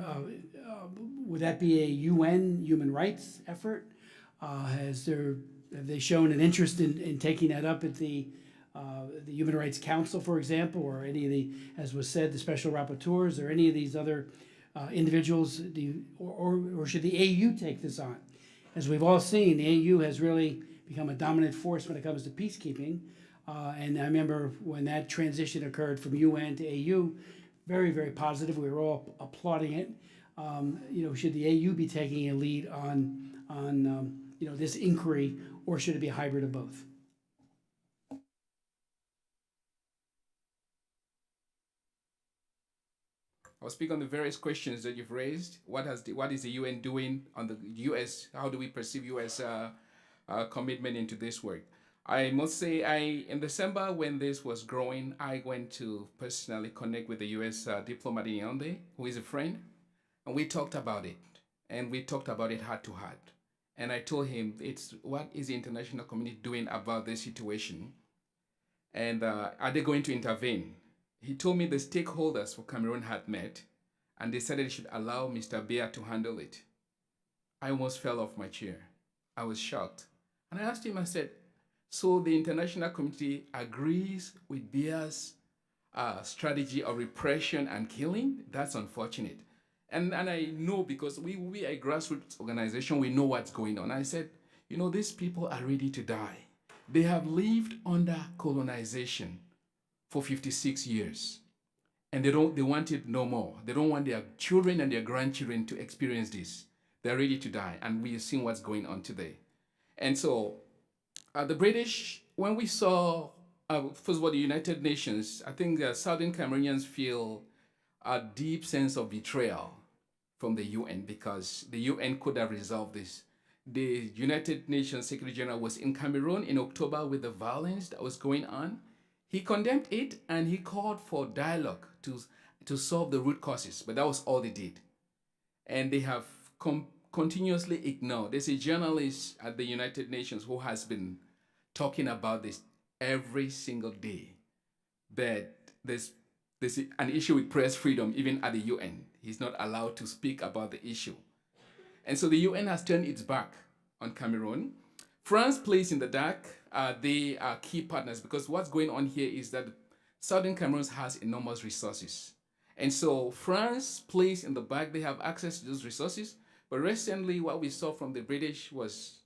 would that be a UN human rights effort? Have they shown an interest in taking that up at the Human Rights Council, for example, or any of the, as was said, the special rapporteurs, or any of these other individuals? Or should the AU take this on? As we've all seen, the AU has really become a dominant force when it comes to peacekeeping. And I remember when that transition occurred from UN to AU, very, very positive. We were all applauding it. Should the AU be taking a lead on this inquiry, or should it be a hybrid of both? I'll speak on the various questions that you've raised. What is the UN doing on the US? How do we perceive US commitment into this work? I must say, in December when this was growing, I went to personally connect with the US diplomat in Yaoundé, who is a friend, and we talked about it. And we talked about it heart to heart. And I told him, what is the international community doing about this situation? And are they going to intervene? He told me the stakeholders for Cameroon had met and decided they should allow Mr. Biya to handle it. I almost fell off my chair. I was shocked. And I asked him, I said, so the international community agrees with Biya's strategy of repression and killing? That's unfortunate. And I know, because we are a grassroots organization, we know what's going on. I said, these people are ready to die. They have lived under colonization for 56 years. And they want it no more. They don't want their children and their grandchildren to experience this. They're ready to die. And we are seeing what's going on today. And so the British, when we saw, first of all, the United Nations, I think Southern Cameroonians feel a deep sense of betrayal from the UN, because the UN could have resolved this. The United Nations Secretary General was in Cameroon in October with the violence that was going on. He condemned it and he called for dialogue to solve the root causes, but that was all they did. And they have continuously ignored. There's a journalist at the United Nations who has been talking about this every single day, that there's an issue with press freedom even at the UN. He's not allowed to speak about the issue. And so the UN has turned its back on Cameroon. France plays in the dark. They are key partners, because what's going on here is that Southern Cameroon has enormous resources. And so France plays in the back. They have access to those resources. But recently, what we saw from the British was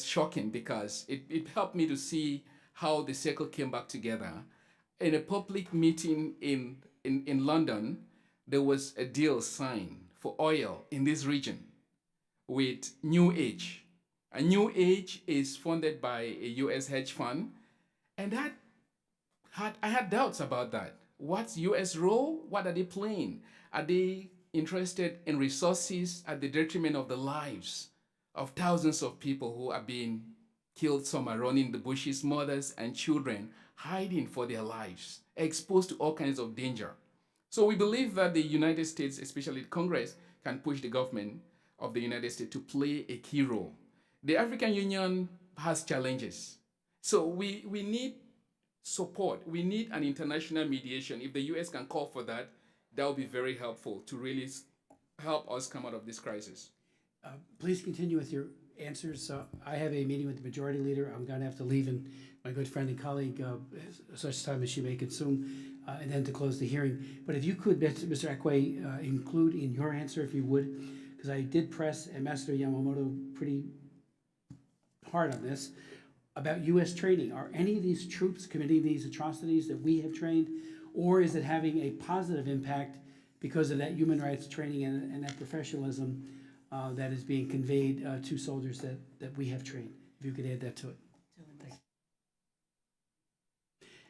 shocking, because it helped me to see how the circle came back together. In a public meeting in London, there was a deal signed for oil in this region with New Age. And New Age is funded by a US hedge fund. And I had doubts about that. What's US role? What are they playing? Are they interested in resources at the detriment of the lives of thousands of people who are being killed, some are running the bushes, mothers and children hiding for their lives, exposed to all kinds of danger. So we believe that the United States, especially Congress, can push the government of the United States to play a key role. The African Union has challenges. So we need support. We need an international mediation. If the US can call for that, that would be very helpful to really help us come out of this crisis. Please continue with your answers. I have a meeting with the majority leader. I'm going to have to leave, and my good friend and colleague, such time as she may consume, and then to close the hearing. But if you could, Mr. Ekwe, include in your answer, if you would, because I did press Ambassador Yamamoto pretty hard on this, about U.S. training. Are any of these troops committing these atrocities that we have trained, or is it having a positive impact because of that human rights training and that professionalism that is being conveyed to soldiers that we have trained? If you could add that to it.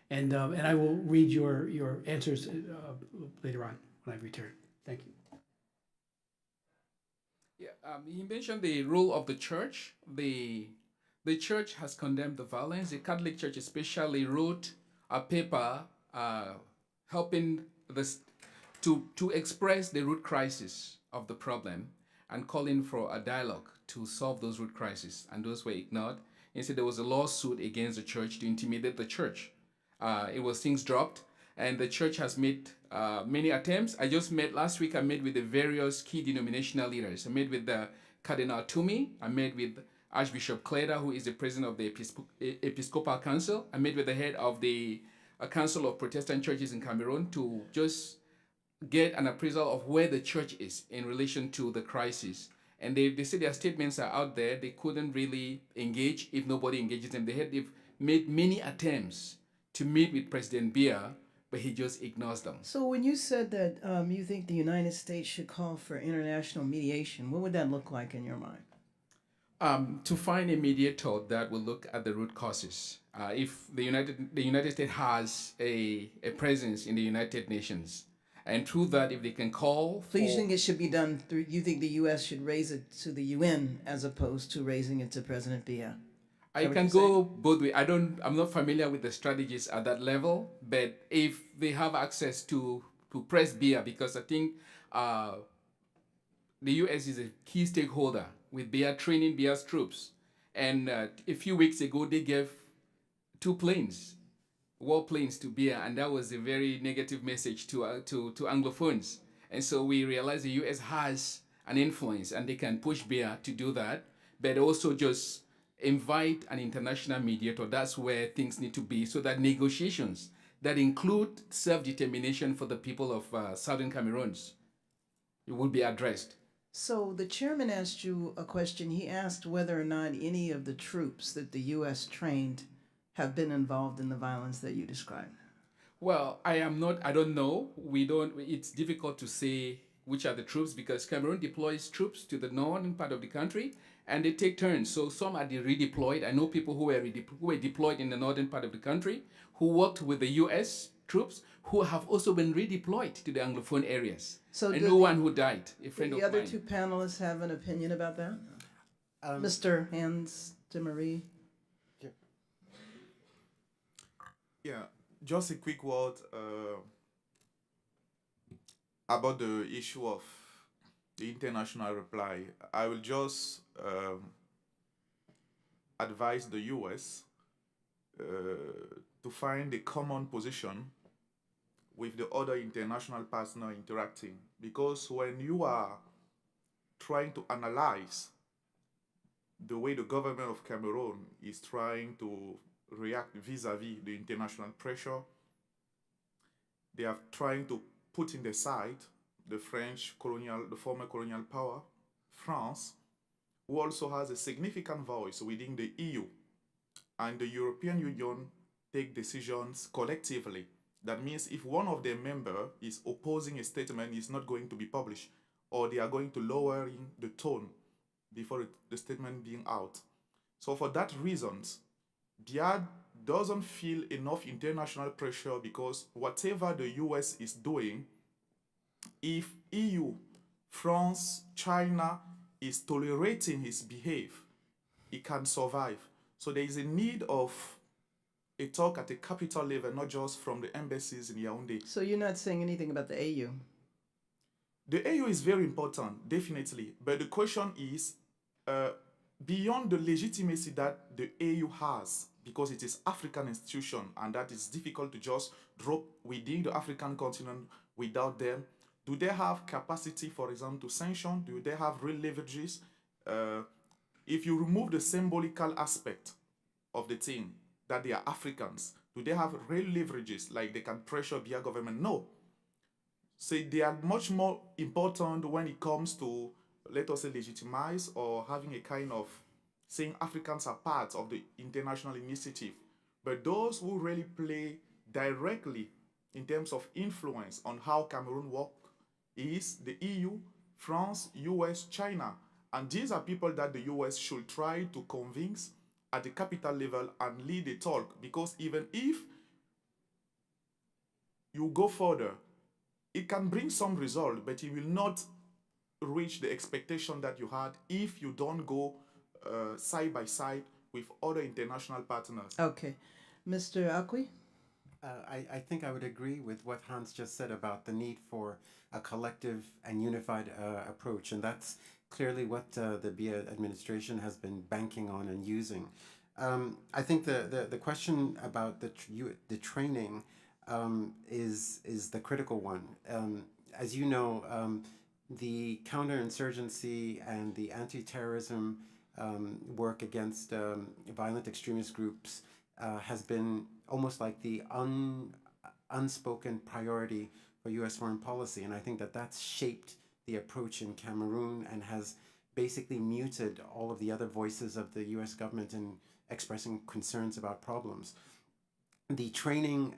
And I will read your answers later on when I return. Thank you. Yeah, he mentioned the role of the church. The church has condemned the violence. The Catholic Church especially wrote a paper helping this to express the root crisis of the problem and calling for a dialogue to solve those root crises, and those were ignored. Instead, there was a lawsuit against the church to intimidate the church. Things dropped, and the church has made many attempts. Last week I met with the various key denominational leaders. I met with the Cardinal Toomey. I met with Archbishop Cleda, who is the president of the Episcopal Council. I met with the head of the Council of Protestant Churches in Cameroon to just get an appraisal of where the church is in relation to the crisis. And they say their statements are out there. They couldn't really engage if nobody engages them. They've made many attempts to meet with President Biya, but he just ignores them. So when you said that you think the United States should call for international mediation, what would that look like in your mind? To find a mediator that will look at the root causes. If the United States has a presence in the United Nations, and through that, if they can call So you think it should be done through, you think the U.S. should raise it to the UN as opposed to raising it to President Biya? I can go both ways. I'm not familiar with the strategies at that level, but if they have access to press Biya, because I think the U.S. is a key stakeholder with Biya training Biya's troops. And a few weeks ago, they gave 2 planes, war planes to Biya, and that was a very negative message to Anglophones. And so we realized the U.S. has an influence, and they can push Biya to do that, but also just invite an international mediator. That's where things need to be, so that negotiations that include self-determination for the people of Southern Cameroons will be addressed. So the chairman asked you a question. He asked whether or not any of the troops that the U.S. trained have been involved in the violence that you described. Well, I don't know. It's difficult to say which are the troops, because Cameroon deploys troops to the northern part of the country, and they take turns. So some are redeployed. I know people who were deployed in the northern part of the country, who worked with the U.S. troops, who have also been redeployed to the Anglophone areas. So and no one who died, a friend of mine. The mine. other 2 panelists have an opinion about that? Mr. Hans de Marie? Yeah, just a quick word about the issue of the international reply. I will just advise the US to find a common position with the other international partner interacting, because when you are trying to analyze the way the government of Cameroon is trying to react vis-a-vis the international pressure, they are trying to put in the side the former colonial power, France, who also has a significant voice within the EU, and the European Union take decisions collectively. That means if one of their members is opposing a statement, it's not going to be published, or they are going to lower the tone before the statement being out. So for that reasons, Biya doesn't feel enough international pressure, because whatever the US is doing, if EU, France, China is tolerating his behavior, he can survive. So there is a need of a talk at a capital level, not just from the embassies in Yaoundé. So you're not saying anything about the AU? The AU is very important, definitely. But the question is, beyond the legitimacy that the AU has, because it is African institution and that is difficult to just drop within the African continent without them, do they have capacity, for example, to sanction? Do they have real leverages? If you remove the symbolical aspect of the thing, that they are Africans, do they have real leverages, like they can pressure via government? No. So they are much more important when it comes to, let us say, legitimize or having a kind of saying Africans are part of the international initiative. But those who really play directly in terms of influence on how Cameroon works is the EU, France, US, China. And these are people that the US should try to convince at the capital level and lead the talk, because even if you go further, it can bring some result, but it will not reach the expectation that you had if you don't go side by side with other international partners. Okay. Mr. Akwi? I think I would agree with what Hans just said about the need for a collective and unified approach, and that's clearly what the BIA administration has been banking on and using. I think the question about the training is the critical one. As you know, the counterinsurgency and the anti-terrorism work against violent extremist groups has been almost like the unspoken priority for U.S. foreign policy, and I think that that's shaped the approach in Cameroon and has basically muted all of the other voices of the U.S. government in expressing concerns about problems. The training,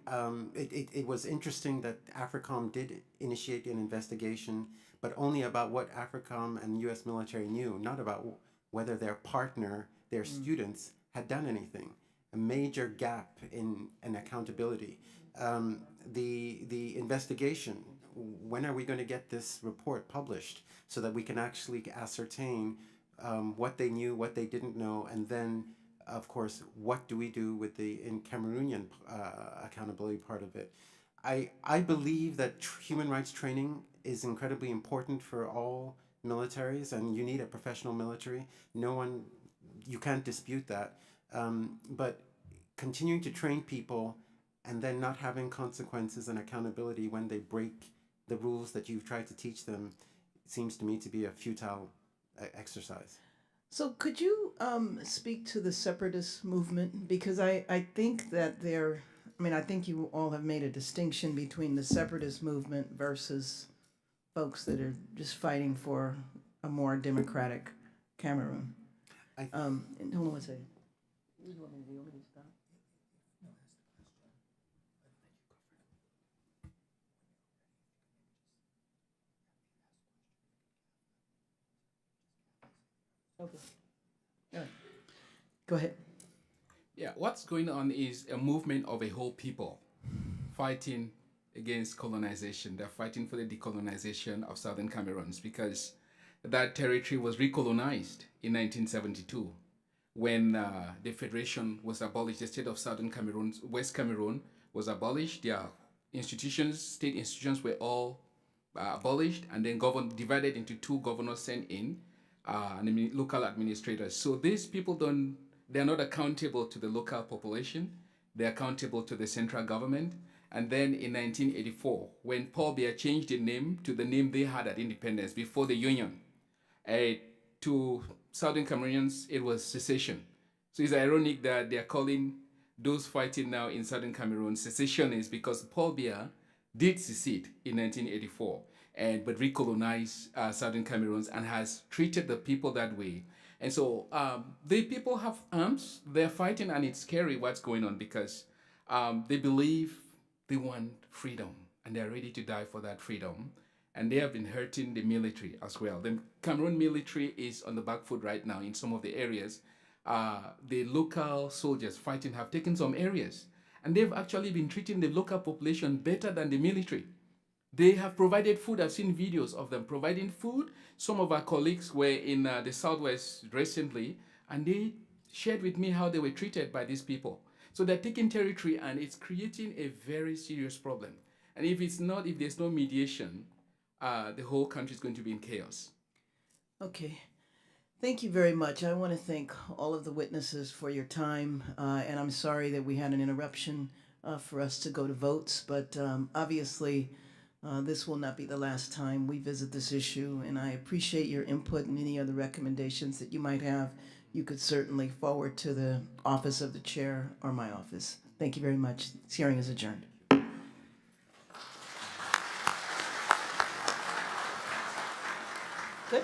it was interesting that AFRICOM did initiate an investigation, but only about what AFRICOM and U.S. military knew, not about whether their partner, their students, had done anything. A major gap in accountability. The investigation, when are we going to get this report published so that we can actually ascertain what they knew, what they didn't know, and then, of course, what do we do with the Cameroonian accountability part of it? I believe that human rights training is incredibly important for all militaries, and you need a professional military. You can't dispute that. But continuing to train people and then not having consequences and accountability when they break the rules that you've tried to teach them seems to me to be a futile exercise. So could you speak to the separatist movement? Because I think that I think you all have made a distinction between the separatist movement versus folks that are just fighting for a more democratic Cameroon. Hold on one second. Okay. All right. Go ahead. Yeah, what's going on is a movement of a whole people fighting against colonization. They're fighting for the decolonization of southern Cameroons because that territory was recolonized in 1972 when the federation was abolished. The state of southern Cameroon, West Cameroon, was abolished. Their institutions, state institutions, were all abolished and then divided into two governors sent in. And local administrators. So these people they're not accountable to the local population. They're accountable to the central government. And then in 1984, when Paul Biya changed the name to the name they had at independence before the union, to Southern Cameroonians, it was secession. So it's ironic that they're calling those fighting now in Southern Cameroon secessionists because Paul Biya did secede in 1984. But recolonized Southern Cameroons and has treated the people that way. And so the people have arms, they're fighting, and it's scary what's going on because they believe they want freedom and they're ready to die for that freedom. And they have been hurting the military as well. The Cameroon military is on the back foot right now in some of the areas. The local soldiers fighting have taken some areas, and they've actually been treating the local population better than the military. They have provided food. I've seen videos of them providing food. Some of our colleagues were in the Southwest recently, and they shared with me how they were treated by these people. So they're taking territory, and it's creating a very serious problem. And if there's no mediation, the whole country is going to be in chaos. Okay. Thank you very much. I want to thank all of the witnesses for your time, and I'm sorry that we had an interruption for us to go to votes, but obviously this will not be the last time we visit this issue, and I appreciate your input and any other recommendations that you might have. You could certainly forward to the office of the chair or my office. Thank you very much. This hearing is adjourned. Good.